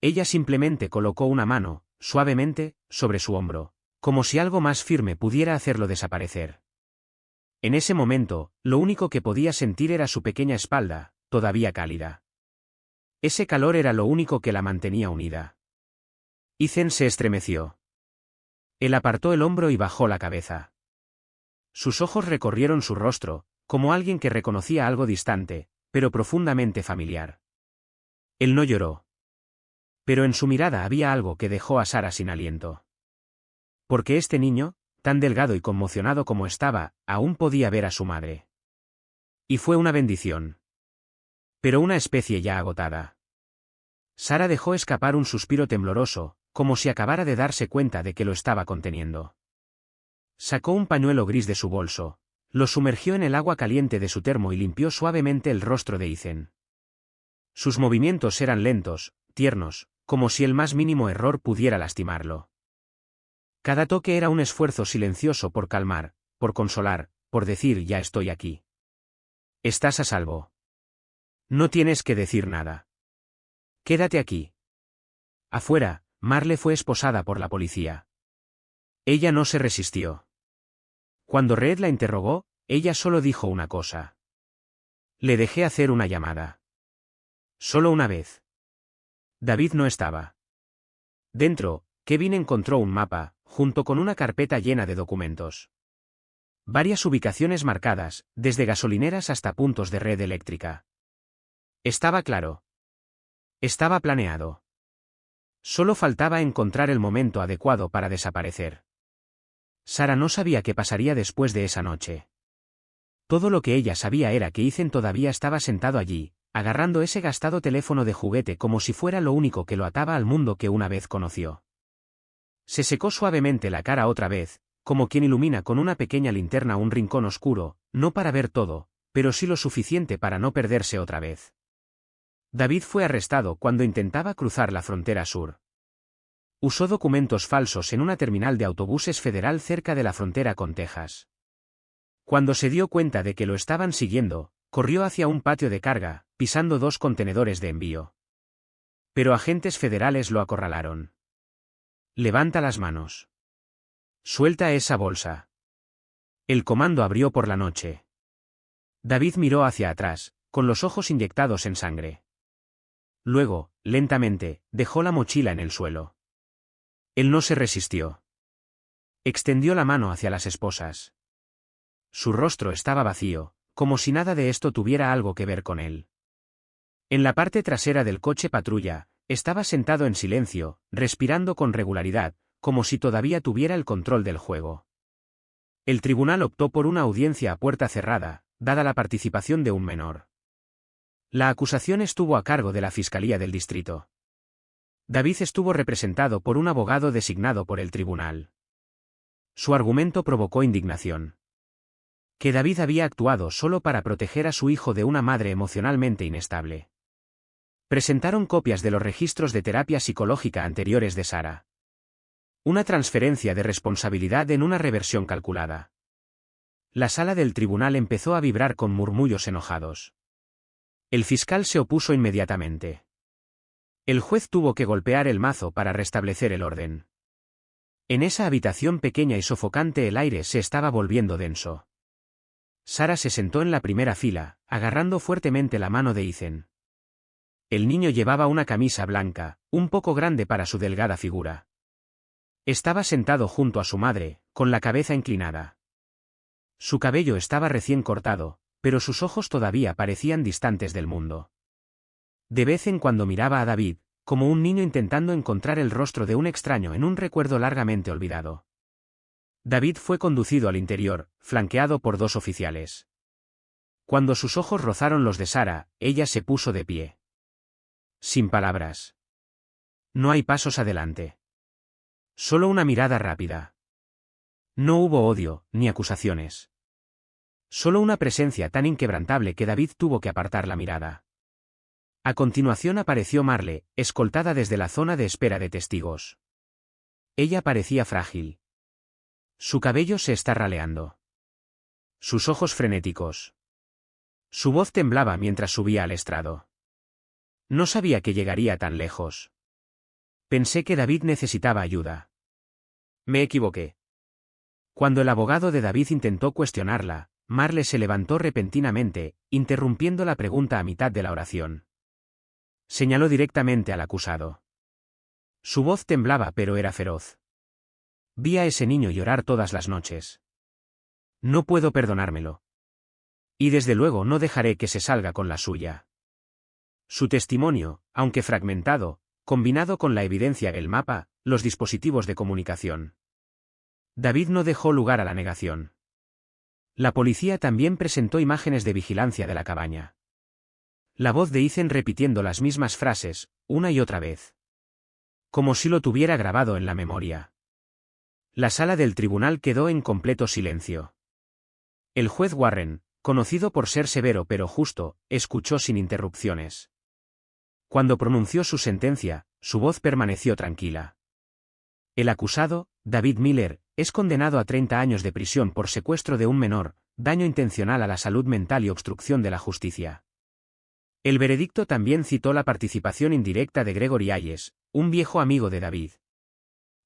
Ella simplemente colocó una mano, suavemente, sobre su hombro, como si algo más firme pudiera hacerlo desaparecer. En ese momento, lo único que podía sentir era su pequeña espalda, todavía cálida. Ese calor era lo único que la mantenía unida. Ethan se estremeció. Él apartó el hombro y bajó la cabeza. Sus ojos recorrieron su rostro, como alguien que reconocía algo distante, pero profundamente familiar. Él no lloró. Pero en su mirada había algo que dejó a Sara sin aliento. Porque este niño, tan delgado y conmocionado como estaba, aún podía ver a su madre. Y fue una bendición. Pero una especie ya agotada. Sara dejó escapar un suspiro tembloroso, como si acabara de darse cuenta de que lo estaba conteniendo. Sacó un pañuelo gris de su bolso, lo sumergió en el agua caliente de su termo y limpió suavemente el rostro de Ethan. Sus movimientos eran lentos, tiernos, como si el más mínimo error pudiera lastimarlo. Cada toque era un esfuerzo silencioso por calmar, por consolar, por decir ya estoy aquí. Estás a salvo. No tienes que decir nada. Quédate aquí. Afuera, Marle fue esposada por la policía. Ella no se resistió. Cuando Reed la interrogó, ella solo dijo una cosa. Le dejé hacer una llamada. Solo una vez. David no estaba. Dentro, Kevin encontró un mapa, junto con una carpeta llena de documentos. Varias ubicaciones marcadas, desde gasolineras hasta puntos de red eléctrica. Estaba claro. Estaba planeado. Solo faltaba encontrar el momento adecuado para desaparecer. Sara no sabía qué pasaría después de esa noche. Todo lo que ella sabía era que Ethan todavía estaba sentado allí, agarrando ese gastado teléfono de juguete como si fuera lo único que lo ataba al mundo que una vez conoció. Se secó suavemente la cara otra vez, como quien ilumina con una pequeña linterna un rincón oscuro, no para ver todo, pero sí lo suficiente para no perderse otra vez. David fue arrestado cuando intentaba cruzar la frontera sur. Usó documentos falsos en una terminal de autobuses federal cerca de la frontera con Texas. Cuando se dio cuenta de que lo estaban siguiendo, corrió hacia un patio de carga, pisando 2 contenedores de envío. Pero agentes federales lo acorralaron. Levanta las manos. Suelta esa bolsa. El comando abrió por la noche. David miró hacia atrás, con los ojos inyectados en sangre. Luego, lentamente, dejó la mochila en el suelo. Él no se resistió. Extendió la mano hacia las esposas. Su rostro estaba vacío, como si nada de esto tuviera algo que ver con él. En la parte trasera del coche patrulla, estaba sentado en silencio, respirando con regularidad, como si todavía tuviera el control del juego. El tribunal optó por una audiencia a puerta cerrada, dada la participación de un menor. La acusación estuvo a cargo de la Fiscalía del Distrito. David estuvo representado por un abogado designado por el tribunal. Su argumento provocó indignación. Que David había actuado solo para proteger a su hijo de una madre emocionalmente inestable. Presentaron copias de los registros de terapia psicológica anteriores de Sara. Una transferencia de responsabilidad en una reversión calculada. La sala del tribunal empezó a vibrar con murmullos enojados. El fiscal se opuso inmediatamente. El juez tuvo que golpear el mazo para restablecer el orden. En esa habitación pequeña y sofocante el aire se estaba volviendo denso. Sara se sentó en la primera fila, agarrando fuertemente la mano de Ethan. El niño llevaba una camisa blanca, un poco grande para su delgada figura. Estaba sentado junto a su madre, con la cabeza inclinada. Su cabello estaba recién cortado, pero sus ojos todavía parecían distantes del mundo. De vez en cuando miraba a David, como un niño intentando encontrar el rostro de un extraño en un recuerdo largamente olvidado. David fue conducido al interior, flanqueado por 2 oficiales. Cuando sus ojos rozaron los de Sara, ella se puso de pie. Sin palabras. No hay pasos adelante. Solo una mirada rápida. No hubo odio, ni acusaciones. Solo una presencia tan inquebrantable que David tuvo que apartar la mirada. A continuación apareció Marle, escoltada desde la zona de espera de testigos. Ella parecía frágil. Su cabello se está raleando. Sus ojos frenéticos. Su voz temblaba mientras subía al estrado. No sabía que llegaría tan lejos. Pensé que David necesitaba ayuda. Me equivoqué. Cuando el abogado de David intentó cuestionarla, Marle se levantó repentinamente, interrumpiendo la pregunta a mitad de la oración. Señaló directamente al acusado. Su voz temblaba pero era feroz. Vi a ese niño llorar todas las noches. No puedo perdonármelo. Y desde luego no dejaré que se salga con la suya. Su testimonio, aunque fragmentado, combinado con la evidencia, el mapa, los dispositivos de comunicación. David no dejó lugar a la negación. La policía también presentó imágenes de vigilancia de la cabaña. La voz de Ethan repitiendo las mismas frases, una y otra vez. Como si lo tuviera grabado en la memoria. La sala del tribunal quedó en completo silencio. El juez Warren, conocido por ser severo pero justo, escuchó sin interrupciones. Cuando pronunció su sentencia, su voz permaneció tranquila. El acusado, David Miller, es condenado a 30 años de prisión por secuestro de un menor, daño intencional a la salud mental y obstrucción de la justicia. El veredicto también citó la participación indirecta de Gregory Hayes, un viejo amigo de David,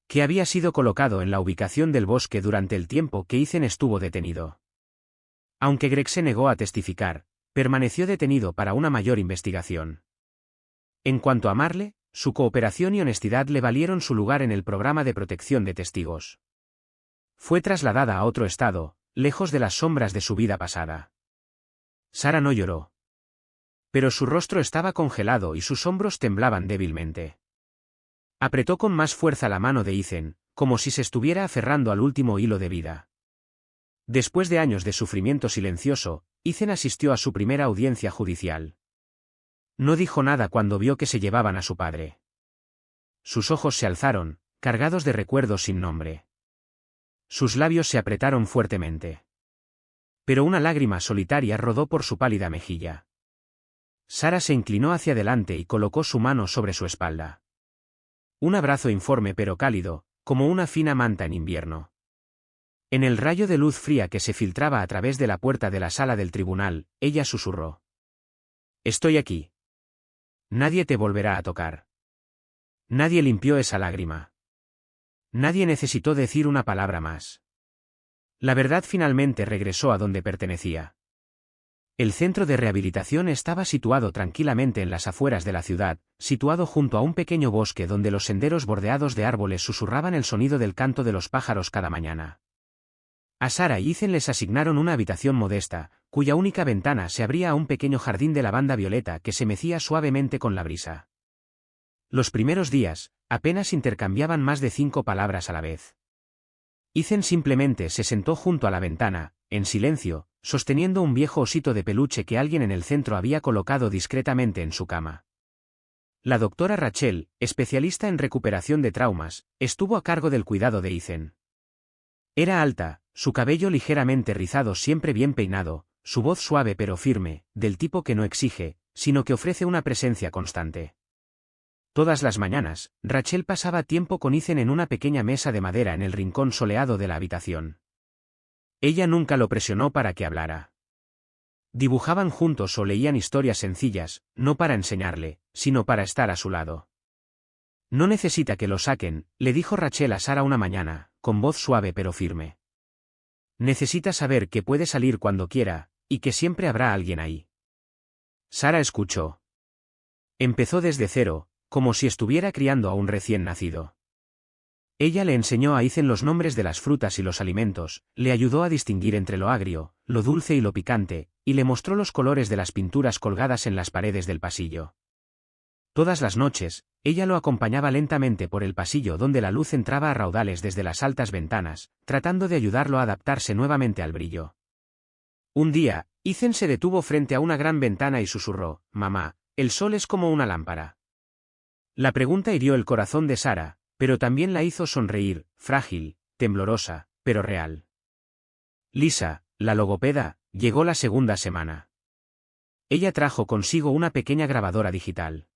que había sido colocado en la ubicación del bosque durante el tiempo que Ethan estuvo detenido. Aunque Greg se negó a testificar, permaneció detenido para una mayor investigación. En cuanto a Marle, su cooperación y honestidad le valieron su lugar en el programa de protección de testigos. Fue trasladada a otro estado, lejos de las sombras de su vida pasada. Sarah no lloró. Pero su rostro estaba congelado y sus hombros temblaban débilmente. Apretó con más fuerza la mano de Ethan, como si se estuviera aferrando al último hilo de vida. Después de años de sufrimiento silencioso, Ethan asistió a su primera audiencia judicial. No dijo nada cuando vio que se llevaban a su padre. Sus ojos se alzaron, cargados de recuerdos sin nombre. Sus labios se apretaron fuertemente. Pero una lágrima solitaria rodó por su pálida mejilla. Sarah se inclinó hacia adelante y colocó su mano sobre su espalda. Un abrazo informe pero cálido, como una fina manta en invierno. En el rayo de luz fría que se filtraba a través de la puerta de la sala del tribunal, ella susurró. Estoy aquí. Nadie te volverá a tocar. Nadie limpió esa lágrima. Nadie necesitó decir una palabra más. La verdad finalmente regresó a donde pertenecía. El centro de rehabilitación estaba situado tranquilamente en las afueras de la ciudad, situado junto a un pequeño bosque donde los senderos bordeados de árboles susurraban el sonido del canto de los pájaros cada mañana. A Sarah y Ethan les asignaron una habitación modesta, cuya única ventana se abría a un pequeño jardín de lavanda violeta que se mecía suavemente con la brisa. Los primeros días, apenas intercambiaban más de 5 palabras a la vez. Ethan simplemente se sentó junto a la ventana, en silencio, sosteniendo un viejo osito de peluche que alguien en el centro había colocado discretamente en su cama. La doctora Rachel, especialista en recuperación de traumas, estuvo a cargo del cuidado de Ethan. Era alta, su cabello ligeramente rizado siempre bien peinado, su voz suave pero firme, del tipo que no exige, sino que ofrece una presencia constante. Todas las mañanas, Rachel pasaba tiempo con Ethan en una pequeña mesa de madera en el rincón soleado de la habitación. Ella nunca lo presionó para que hablara. Dibujaban juntos o leían historias sencillas, no para enseñarle, sino para estar a su lado. No necesita que lo saquen, le dijo Rachel a Sarah una mañana, con voz suave pero firme. Necesita saber que puede salir cuando quiera, y que siempre habrá alguien ahí. Sarah escuchó. Empezó desde cero, como si estuviera criando a un recién nacido. Ella le enseñó a Ethan los nombres de las frutas y los alimentos, le ayudó a distinguir entre lo agrio, lo dulce y lo picante, y le mostró los colores de las pinturas colgadas en las paredes del pasillo. Todas las noches, ella lo acompañaba lentamente por el pasillo donde la luz entraba a raudales desde las altas ventanas, tratando de ayudarlo a adaptarse nuevamente al brillo. Un día, Ethan se detuvo frente a una gran ventana y susurró, «Mamá, el sol es como una lámpara». La pregunta hirió el corazón de Sarah, pero también la hizo sonreír, frágil, temblorosa, pero real. Lisa, la logopeda, llegó la segunda semana. Ella trajo consigo una pequeña grabadora digital.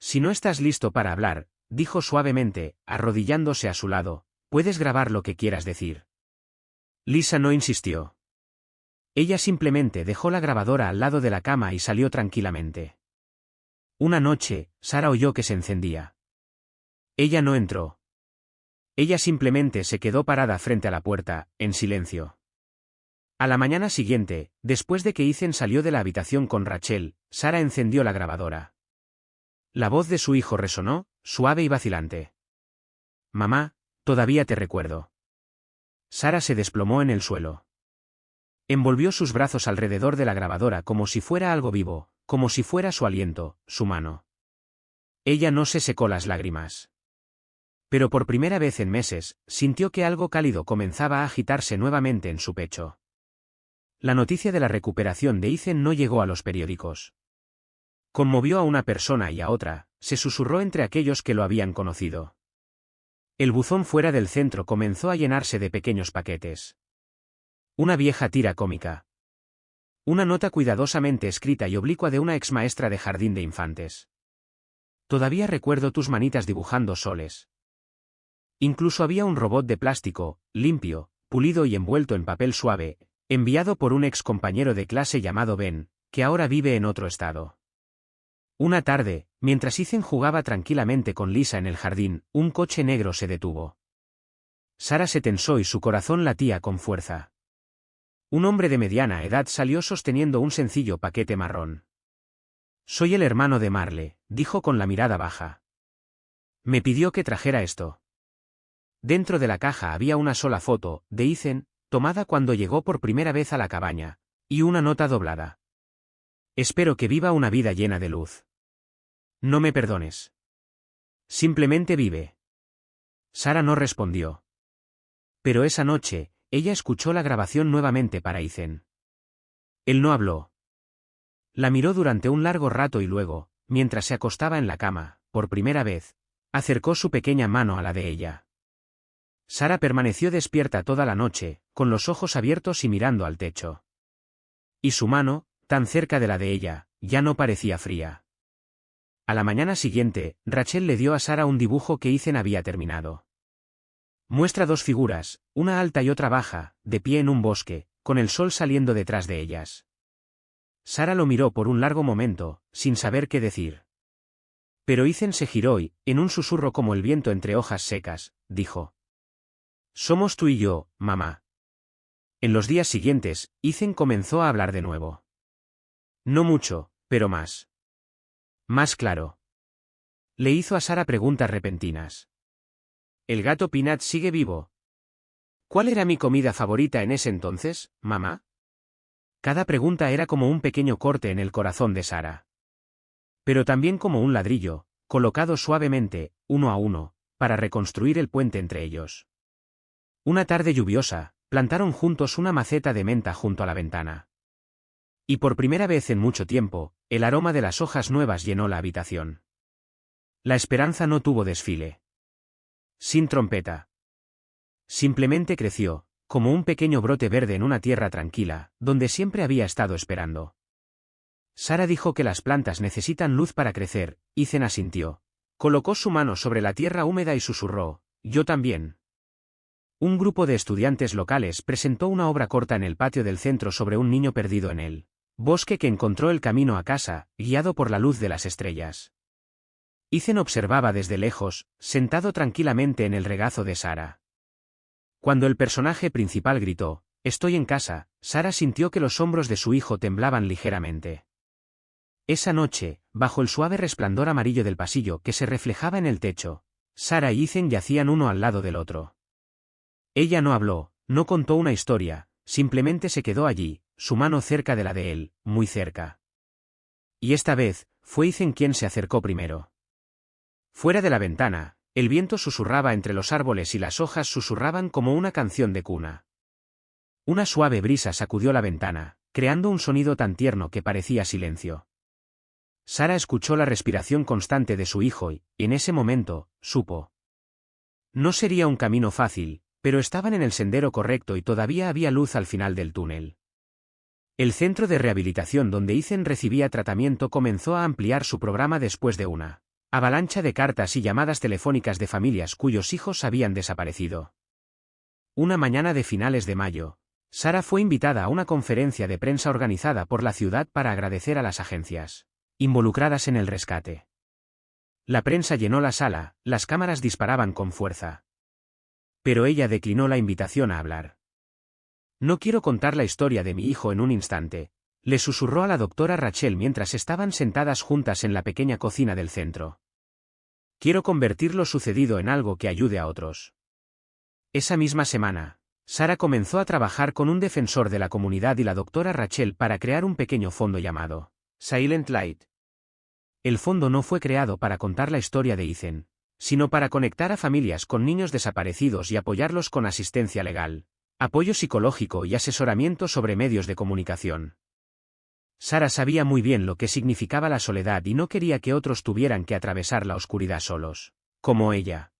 Si no estás listo para hablar, dijo suavemente, arrodillándose a su lado, puedes grabar lo que quieras decir. Lisa no insistió. Ella simplemente dejó la grabadora al lado de la cama y salió tranquilamente. Una noche, Sara oyó que se encendía. Ella no entró. Ella simplemente se quedó parada frente a la puerta, en silencio. A la mañana siguiente, después de que Ethan salió de la habitación con Rachel, Sara encendió la grabadora. La voz de su hijo resonó, suave y vacilante. «Mamá, todavía te recuerdo». Sara se desplomó en el suelo. Envolvió sus brazos alrededor de la grabadora como si fuera algo vivo, como si fuera su aliento, su mano. Ella no se secó las lágrimas. Pero por primera vez en meses, sintió que algo cálido comenzaba a agitarse nuevamente en su pecho. La noticia de la recuperación de Ethan no llegó a los periódicos. Conmovió a una persona y a otra, se susurró entre aquellos que lo habían conocido. El buzón fuera del centro comenzó a llenarse de pequeños paquetes. Una vieja tira cómica. Una nota cuidadosamente escrita y oblicua de una exmaestra de jardín de infantes. Todavía recuerdo tus manitas dibujando soles. Incluso había un robot de plástico, limpio, pulido y envuelto en papel suave, enviado por un ex compañero de clase llamado Ben, que ahora vive en otro estado. Una tarde, mientras Ethan jugaba tranquilamente con Lisa en el jardín, un coche negro se detuvo. Sara se tensó y su corazón latía con fuerza. Un hombre de mediana edad salió sosteniendo un sencillo paquete marrón. «Soy el hermano de Marle», dijo con la mirada baja. «Me pidió que trajera esto». Dentro de la caja había una sola foto, de Ethan, tomada cuando llegó por primera vez a la cabaña, y una nota doblada. «Espero que viva una vida llena de luz. No me perdones. Simplemente vive». Sara no respondió. Pero esa noche, ella escuchó la grabación nuevamente para Ethan. Él no habló. La miró durante un largo rato y luego, mientras se acostaba en la cama, por primera vez, acercó su pequeña mano a la de ella. Sara permaneció despierta toda la noche, con los ojos abiertos y mirando al techo. Y su mano, tan cerca de la de ella, ya no parecía fría. A la mañana siguiente, Rachel le dio a Sara un dibujo que Ethan había terminado. Muestra dos figuras, una alta y otra baja, de pie en un bosque, con el sol saliendo detrás de ellas. Sara lo miró por un largo momento, sin saber qué decir. Pero Ethan se giró y, en un susurro como el viento entre hojas secas, dijo: «Somos tú y yo, mamá». En los días siguientes, Ethan comenzó a hablar de nuevo. No mucho, pero más. Más claro. Le hizo a Sara preguntas repentinas. «¿El gato Peanut sigue vivo? ¿Cuál era mi comida favorita en ese entonces, mamá?» Cada pregunta era como un pequeño corte en el corazón de Sara. Pero también como un ladrillo, colocado suavemente, uno a uno, para reconstruir el puente entre ellos. Una tarde lluviosa, plantaron juntos una maceta de menta junto a la ventana. Y por primera vez en mucho tiempo, el aroma de las hojas nuevas llenó la habitación. La esperanza no tuvo desfile. Sin trompeta. Simplemente creció, como un pequeño brote verde en una tierra tranquila, donde siempre había estado esperando. Sara dijo que las plantas necesitan luz para crecer, Ethan asintió. Colocó su mano sobre la tierra húmeda y susurró: «Yo también». Un grupo de estudiantes locales presentó una obra corta en el patio del centro sobre un niño perdido en el bosque que encontró el camino a casa, guiado por la luz de las estrellas. Ethan observaba desde lejos, sentado tranquilamente en el regazo de Sara. Cuando el personaje principal gritó: «Estoy en casa», Sara sintió que los hombros de su hijo temblaban ligeramente. Esa noche, bajo el suave resplandor amarillo del pasillo que se reflejaba en el techo, Sara y Ethan yacían uno al lado del otro. Ella no habló, no contó una historia, simplemente se quedó allí, su mano cerca de la de él, muy cerca. Y esta vez, fue Ethan quien se acercó primero. Fuera de la ventana, el viento susurraba entre los árboles y las hojas susurraban como una canción de cuna. Una suave brisa sacudió la ventana, creando un sonido tan tierno que parecía silencio. Sara escuchó la respiración constante de su hijo y, en ese momento, supo. No sería un camino fácil, pero estaban en el sendero correcto y todavía había luz al final del túnel. El centro de rehabilitación donde Ethan recibía tratamiento comenzó a ampliar su programa después de una avalancha de cartas y llamadas telefónicas de familias cuyos hijos habían desaparecido. Una mañana de finales de mayo, Sara fue invitada a una conferencia de prensa organizada por la ciudad para agradecer a las agencias involucradas en el rescate. La prensa llenó la sala, las cámaras disparaban con fuerza. Pero ella declinó la invitación a hablar. No quiero contar la historia de mi hijo en un instante, le susurró a la doctora Rachel mientras estaban sentadas juntas en la pequeña cocina del centro. Quiero convertir lo sucedido en algo que ayude a otros. Esa misma semana, Sara comenzó a trabajar con un defensor de la comunidad y la doctora Rachel para crear un pequeño fondo llamado Silent Light. El fondo no fue creado para contar la historia de Ethan, sino para conectar a familias con niños desaparecidos y apoyarlos con asistencia legal, apoyo psicológico y asesoramiento sobre medios de comunicación. Sara sabía muy bien lo que significaba la soledad y no quería que otros tuvieran que atravesar la oscuridad solos, como ella.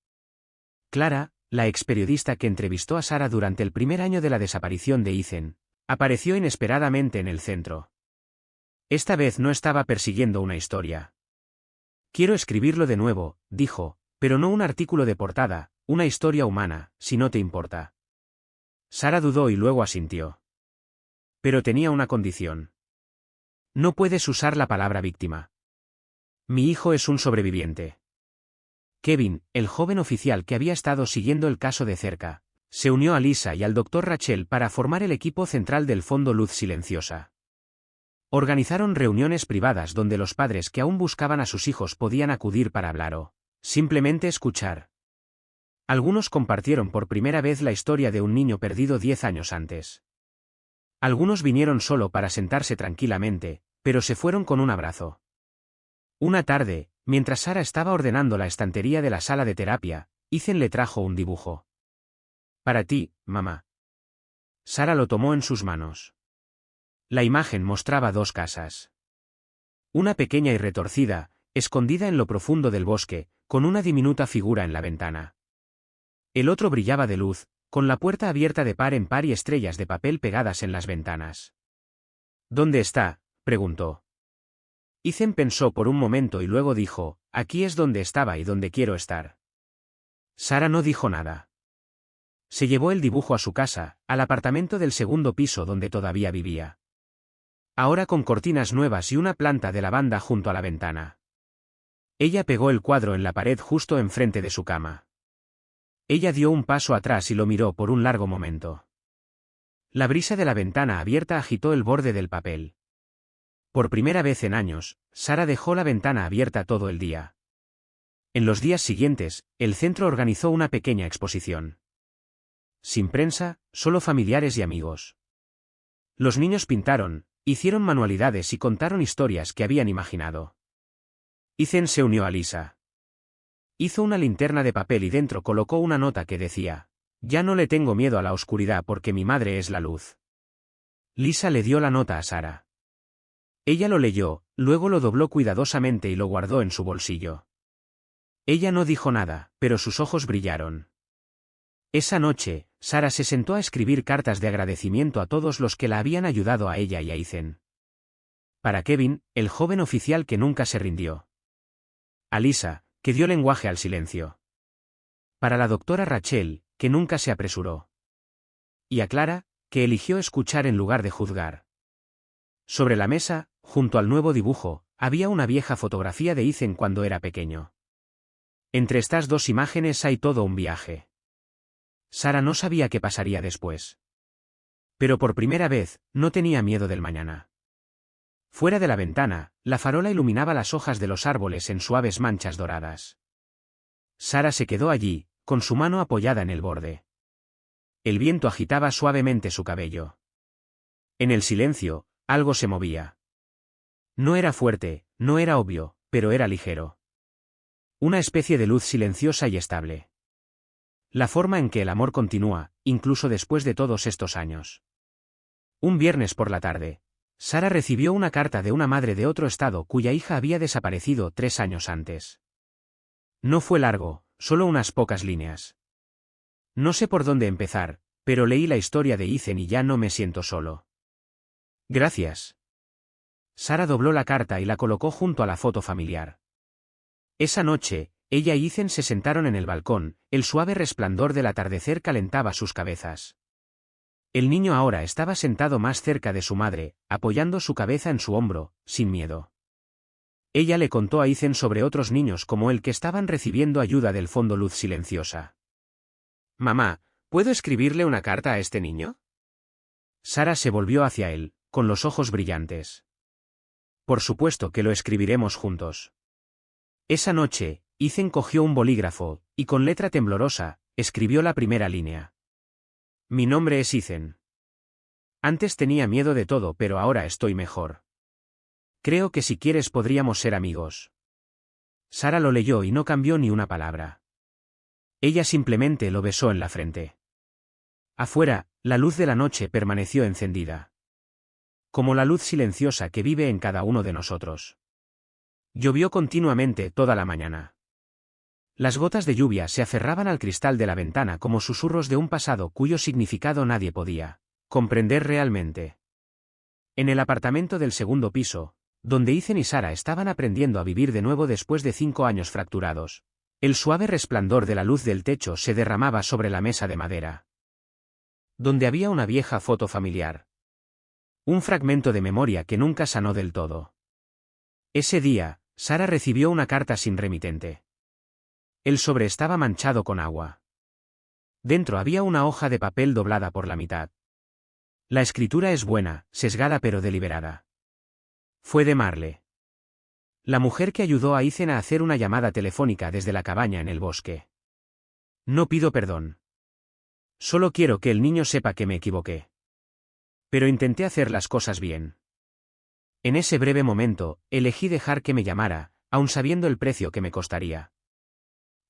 Clara, la experiodista que entrevistó a Sara durante el primer año de la desaparición de Ethan, apareció inesperadamente en el centro. Esta vez no estaba persiguiendo una historia. Quiero escribirlo de nuevo, dijo, pero no un artículo de portada, una historia humana, si no te importa. Sara dudó y luego asintió. Pero tenía una condición. No puedes usar la palabra víctima. Mi hijo es un sobreviviente. Kevin, el joven oficial que había estado siguiendo el caso de cerca, se unió a Lisa y al Dr. Rachel para formar el equipo central del Fondo Luz Silenciosa. Organizaron reuniones privadas donde los padres que aún buscaban a sus hijos podían acudir para hablar o simplemente escuchar. Algunos compartieron por primera vez la historia de un niño perdido 10 años antes. Algunos vinieron solo para sentarse tranquilamente, pero se fueron con un abrazo. Una tarde, mientras Sara estaba ordenando la estantería de la sala de terapia, Ethan le trajo un dibujo. Para ti, mamá. Sara lo tomó en sus manos. La imagen mostraba dos casas. Una pequeña y retorcida, escondida en lo profundo del bosque, con una diminuta figura en la ventana. El otro brillaba de luz, con la puerta abierta de par en par y estrellas de papel pegadas en las ventanas. ¿Dónde está?, preguntó. Ethan pensó por un momento y luego dijo, aquí es donde estaba y donde quiero estar. Sara no dijo nada. Se llevó el dibujo a su casa, al apartamento del segundo piso donde todavía vivía. Ahora con cortinas nuevas y una planta de lavanda junto a la ventana. Ella pegó el cuadro en la pared justo enfrente de su cama. Ella dio un paso atrás y lo miró por un largo momento. La brisa de la ventana abierta agitó el borde del papel. Por primera vez en años, Sara dejó la ventana abierta todo el día. En los días siguientes, el centro organizó una pequeña exposición. Sin prensa, solo familiares y amigos. Los niños pintaron, hicieron manualidades y contaron historias que habían imaginado. Ethan se unió a Lisa. Hizo una linterna de papel y dentro colocó una nota que decía, ya no le tengo miedo a la oscuridad porque mi madre es la luz. Lisa le dio la nota a Sara. Ella lo leyó, luego lo dobló cuidadosamente y lo guardó en su bolsillo. Ella no dijo nada, pero sus ojos brillaron. Esa noche, Sara se sentó a escribir cartas de agradecimiento a todos los que la habían ayudado a ella y a Ethan. Para Kevin, el joven oficial que nunca se rindió. A Lisa, que dio lenguaje al silencio. Para la doctora Rachel, que nunca se apresuró. Y a Clara, que eligió escuchar en lugar de juzgar. Sobre la mesa, junto al nuevo dibujo, había una vieja fotografía de Ethan cuando era pequeño. Entre estas dos imágenes hay todo un viaje. Sara no sabía qué pasaría después. Pero por primera vez, no tenía miedo del mañana. Fuera de la ventana, la farola iluminaba las hojas de los árboles en suaves manchas doradas. Sara se quedó allí, con su mano apoyada en el borde. El viento agitaba suavemente su cabello. En el silencio, algo se movía. No era fuerte, no era obvio, pero era ligero. Una especie de luz silenciosa y estable. La forma en que el amor continúa, incluso después de todos estos años. Un viernes por la tarde, Sara recibió una carta de una madre de otro estado cuya hija había desaparecido 3 años antes. No fue largo, solo unas pocas líneas. No sé por dónde empezar, pero leí la historia de Ethan y ya no me siento solo. Gracias. Sara dobló la carta y la colocó junto a la foto familiar. Esa noche, ella y Ethan se sentaron en el balcón, el suave resplandor del atardecer calentaba sus cabezas. El niño ahora estaba sentado más cerca de su madre, apoyando su cabeza en su hombro, sin miedo. Ella le contó a Ethan sobre otros niños como el que estaban recibiendo ayuda del Fondo Luz Silenciosa. «Mamá, ¿puedo escribirle una carta a este niño?» Sara se volvió hacia él, con los ojos brillantes. «Por supuesto que lo escribiremos juntos». Esa noche, Ethan cogió un bolígrafo, y con letra temblorosa, escribió la primera línea. «Mi nombre es Ethan. Antes tenía miedo de todo, pero ahora estoy mejor. Creo que si quieres podríamos ser amigos». Sara lo leyó y no cambió ni una palabra. Ella simplemente lo besó en la frente. Afuera, la luz de la noche permaneció encendida. Como la luz silenciosa que vive en cada uno de nosotros. Llovió continuamente toda la mañana. Las gotas de lluvia se aferraban al cristal de la ventana como susurros de un pasado cuyo significado nadie podía comprender realmente. En el apartamento del segundo piso, donde Ethan y Sara estaban aprendiendo a vivir de nuevo después de 5 años fracturados, el suave resplandor de la luz del techo se derramaba sobre la mesa de madera, donde había una vieja foto familiar. Un fragmento de memoria que nunca sanó del todo. Ese día, Sara recibió una carta sin remitente. El sobre estaba manchado con agua. Dentro había una hoja de papel doblada por la mitad. La escritura es buena, sesgada pero deliberada. Fue de Marle, la mujer que ayudó a Ethan a hacer una llamada telefónica desde la cabaña en el bosque. No pido perdón. Solo quiero que el niño sepa que me equivoqué. Pero intenté hacer las cosas bien. En ese breve momento, elegí dejar que me llamara, aun sabiendo el precio que me costaría.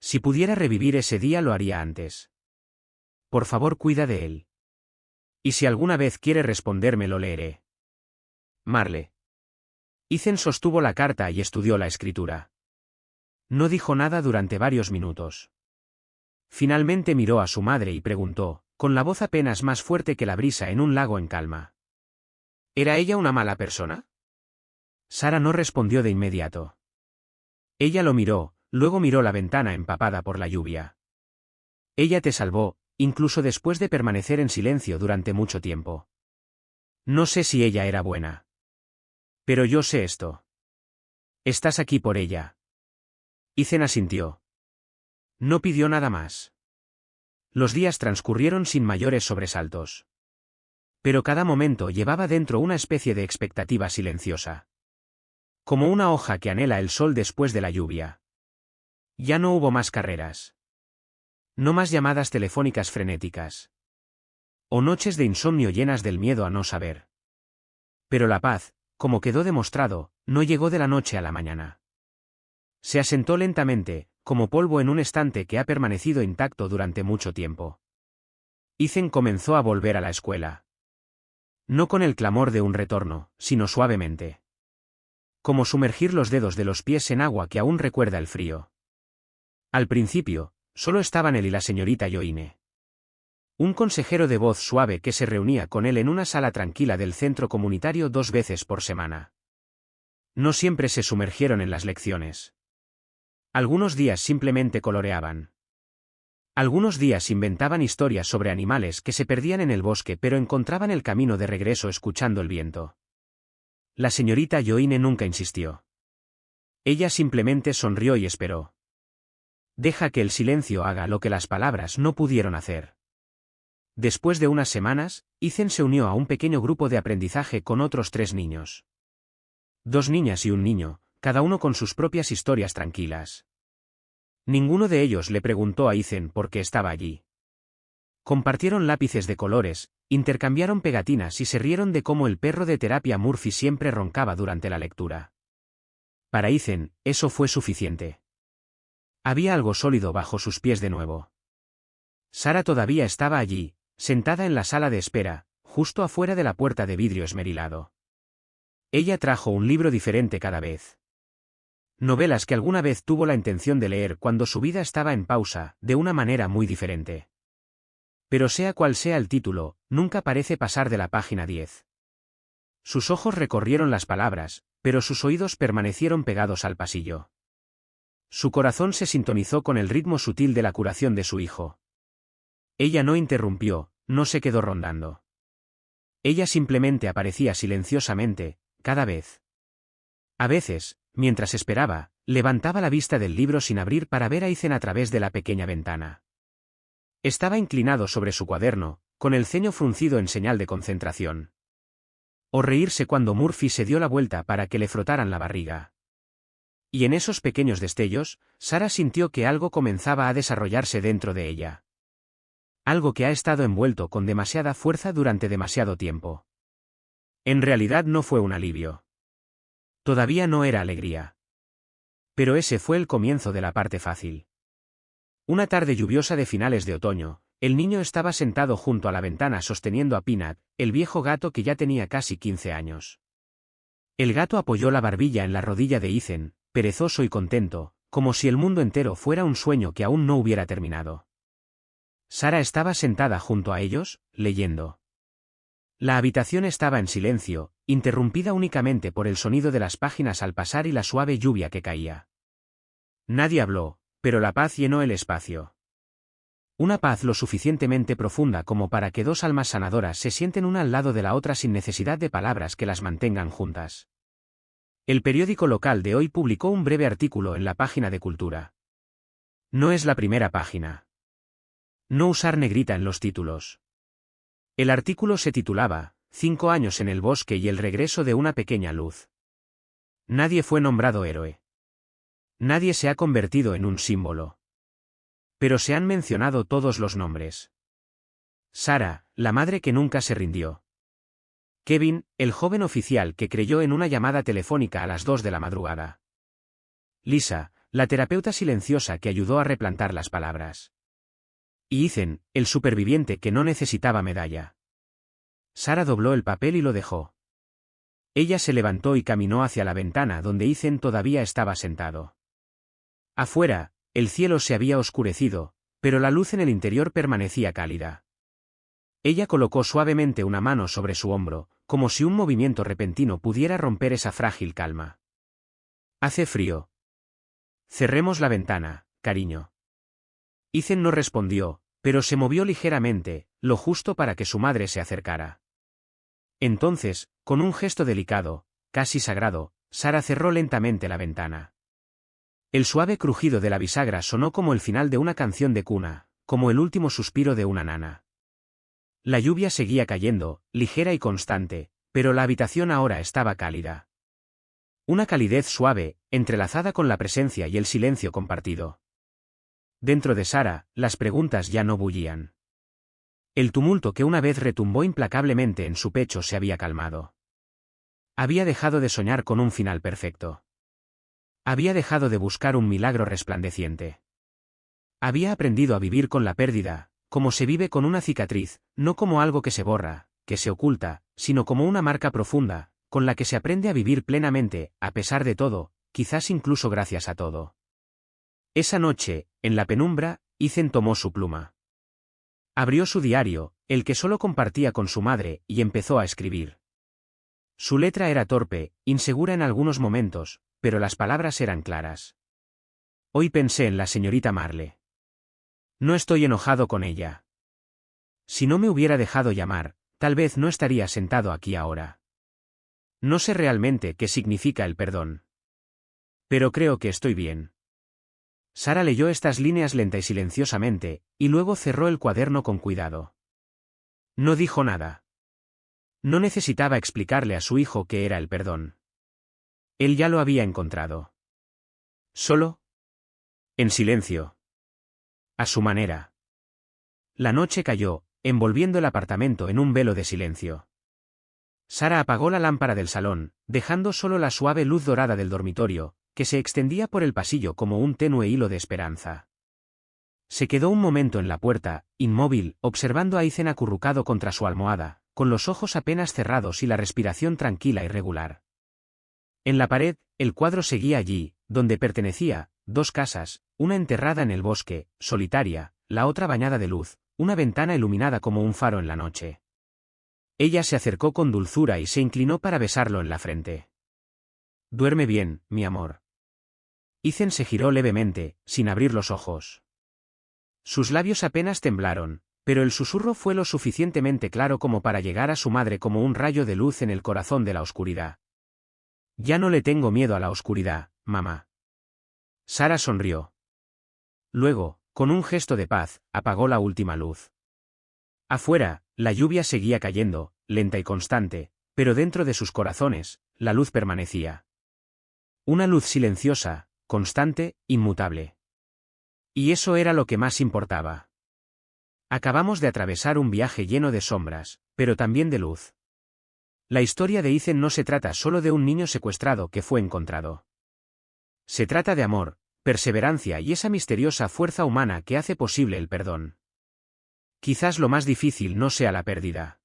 Si pudiera revivir ese día lo haría antes. Por favor, cuida de él. Y si alguna vez quiere responderme lo leeré. Marle. Ethan sostuvo la carta y estudió la escritura. No dijo nada durante varios minutos. Finalmente miró a su madre y preguntó, con la voz apenas más fuerte que la brisa en un lago en calma. ¿Era ella una mala persona? Sara no respondió de inmediato. Ella lo miró, luego miró la ventana empapada por la lluvia. Ella te salvó, incluso después de permanecer en silencio durante mucho tiempo. No sé si ella era buena. Pero yo sé esto. Estás aquí por ella. Ethan asintió. No pidió nada más. Los días transcurrieron sin mayores sobresaltos. Pero cada momento llevaba dentro una especie de expectativa silenciosa. Como una hoja que anhela el sol después de la lluvia. Ya no hubo más carreras. No más llamadas telefónicas frenéticas. O noches de insomnio llenas del miedo a no saber. Pero la paz, como quedó demostrado, no llegó de la noche a la mañana. Se asentó lentamente, como polvo en un estante que ha permanecido intacto durante mucho tiempo. Ethan comenzó a volver a la escuela. No con el clamor de un retorno, sino suavemente. Como sumergir los dedos de los pies en agua que aún recuerda el frío. Al principio, solo estaban él y la señorita Joine. Un consejero de voz suave que se reunía con él en una sala tranquila del centro comunitario 2 veces por semana. No siempre se sumergieron en las lecciones. Algunos días simplemente coloreaban. Algunos días inventaban historias sobre animales que se perdían en el bosque pero encontraban el camino de regreso escuchando el viento. La señorita Joine nunca insistió. Ella simplemente sonrió y esperó. Deja que el silencio haga lo que las palabras no pudieron hacer. Después de unas semanas, Ethan se unió a un pequeño grupo de aprendizaje con otros 3 niños. 2 niñas y un niño, cada uno con sus propias historias tranquilas. Ninguno de ellos le preguntó a Ethan por qué estaba allí. Compartieron lápices de colores, intercambiaron pegatinas y se rieron de cómo el perro de terapia Murphy siempre roncaba durante la lectura. Para Ethan, eso fue suficiente. Había algo sólido bajo sus pies de nuevo. Sara todavía estaba allí, sentada en la sala de espera, justo afuera de la puerta de vidrio esmerilado. Ella trajo un libro diferente cada vez. Novelas que alguna vez tuvo la intención de leer cuando su vida estaba en pausa, de una manera muy diferente. Pero sea cual sea el título, nunca parece pasar de la página 10. Sus ojos recorrieron las palabras, pero sus oídos permanecieron pegados al pasillo. Su corazón se sintonizó con el ritmo sutil de la curación de su hijo. Ella no interrumpió, no se quedó rondando. Ella simplemente aparecía silenciosamente, cada vez. A veces, mientras esperaba, levantaba la vista del libro sin abrir para ver a Ethan a través de la pequeña ventana. Estaba inclinado sobre su cuaderno, con el ceño fruncido en señal de concentración. O reírse cuando Murphy se dio la vuelta para que le frotaran la barriga. Y en esos pequeños destellos, Sarah sintió que algo comenzaba a desarrollarse dentro de ella. Algo que ha estado envuelto con demasiada fuerza durante demasiado tiempo. En realidad no fue un alivio. Todavía no era alegría. Pero ese fue el comienzo de la parte fácil. Una tarde lluviosa de finales de otoño, el niño estaba sentado junto a la ventana sosteniendo a Peanut, el viejo gato que ya tenía casi 15 años. El gato apoyó la barbilla en la rodilla de Ethan, perezoso y contento, como si el mundo entero fuera un sueño que aún no hubiera terminado. Sarah estaba sentada junto a ellos, leyendo. La habitación estaba en silencio, interrumpida únicamente por el sonido de las páginas al pasar y la suave lluvia que caía. Nadie habló, pero la paz llenó el espacio. Una paz lo suficientemente profunda como para que dos almas sanadoras se sienten una al lado de la otra sin necesidad de palabras que las mantengan juntas. El periódico local de hoy publicó un breve artículo en la página de Cultura. No es la primera página. No usar negrita en los títulos. El artículo se titulaba, 5 años en el bosque y el regreso de una pequeña luz. Nadie fue nombrado héroe. Nadie se ha convertido en un símbolo. Pero se han mencionado todos los nombres. Sarah, la madre que nunca se rindió. Kevin, el joven oficial que creyó en una llamada telefónica a las 2 de la madrugada. Lisa, la terapeuta silenciosa que ayudó a replantar las palabras. Y Ethan, el superviviente que no necesitaba medalla. Sarah dobló el papel y lo dejó. Ella se levantó y caminó hacia la ventana donde Ethan todavía estaba sentado. Afuera, el cielo se había oscurecido, pero la luz en el interior permanecía cálida. Ella colocó suavemente una mano sobre su hombro, como si un movimiento repentino pudiera romper esa frágil calma. Hace frío. Cerremos la ventana, cariño. Ethan no respondió, pero se movió ligeramente, lo justo para que su madre se acercara. Entonces, con un gesto delicado, casi sagrado, Sarah cerró lentamente la ventana. El suave crujido de la bisagra sonó como el final de una canción de cuna, como el último suspiro de una nana. La lluvia seguía cayendo, ligera y constante, pero la habitación ahora estaba cálida. Una calidez suave, entrelazada con la presencia y el silencio compartido. Dentro de Sarah, las preguntas ya no bullían. El tumulto que una vez retumbó implacablemente en su pecho se había calmado. Había dejado de soñar con un final perfecto. Había dejado de buscar un milagro resplandeciente. Había aprendido a vivir con la pérdida, como se vive con una cicatriz, no como algo que se borra, que se oculta, sino como una marca profunda, con la que se aprende a vivir plenamente, a pesar de todo, quizás incluso gracias a todo. Esa noche, en la penumbra, Ethan tomó su pluma. Abrió su diario, el que solo compartía con su madre, y empezó a escribir. Su letra era torpe, insegura en algunos momentos, pero las palabras eran claras. Hoy pensé en la señorita Marle. No estoy enojado con ella. Si no me hubiera dejado llamar, tal vez no estaría sentado aquí ahora. No sé realmente qué significa el perdón. Pero creo que estoy bien. Sarah leyó estas líneas lenta y silenciosamente, y luego cerró el cuaderno con cuidado. No dijo nada. No necesitaba explicarle a su hijo qué era el perdón. Él ya lo había encontrado. Solo. En silencio. A su manera. La noche cayó, envolviendo el apartamento en un velo de silencio. Sarah apagó la lámpara del salón, dejando solo la suave luz dorada del dormitorio, que se extendía por el pasillo como un tenue hilo de esperanza. Se quedó un momento en la puerta, inmóvil, observando a Ethan acurrucado contra su almohada, con los ojos apenas cerrados y la respiración tranquila y regular. En la pared, el cuadro seguía allí, donde pertenecía, 2 casas, una enterrada en el bosque, solitaria, la otra bañada de luz, una ventana iluminada como un faro en la noche. Ella se acercó con dulzura y se inclinó para besarlo en la frente. Duerme bien, mi amor. Ethan se giró levemente, sin abrir los ojos. Sus labios apenas temblaron, Pero el susurro fue lo suficientemente claro como para llegar a su madre como un rayo de luz en el corazón de la oscuridad. Ya no le tengo miedo a la oscuridad, mamá. Sara sonrió. Luego, con un gesto de paz, apagó la última luz. Afuera, la lluvia seguía cayendo, lenta y constante, pero dentro de sus corazones, la luz permanecía. Una luz silenciosa, constante, inmutable. Y eso era lo que más importaba. Acabamos de atravesar un viaje lleno de sombras, pero también de luz. La historia de Ethan no se trata solo de un niño secuestrado que fue encontrado. Se trata de amor, perseverancia y esa misteriosa fuerza humana que hace posible el perdón. Quizás lo más difícil no sea la pérdida.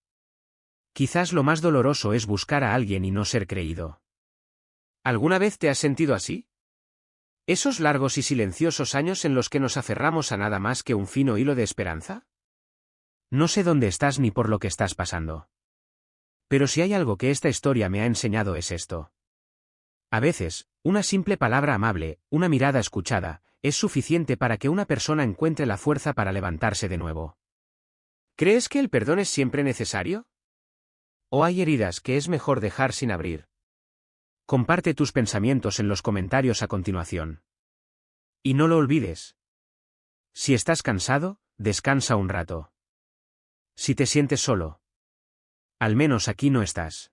Quizás lo más doloroso es buscar a alguien y no ser creído. ¿Alguna vez te has sentido así? ¿Esos largos y silenciosos años en los que nos aferramos a nada más que un fino hilo de esperanza? No sé dónde estás ni por lo que estás pasando. Pero si hay algo que esta historia me ha enseñado es esto. A veces, una simple palabra amable, una mirada escuchada, es suficiente para que una persona encuentre la fuerza para levantarse de nuevo. ¿Crees que el perdón es siempre necesario? ¿O hay heridas que es mejor dejar sin abrir? Comparte tus pensamientos en los comentarios a continuación. Y no lo olvides. Si estás cansado, descansa un rato. Si te sientes solo, al menos aquí no estás.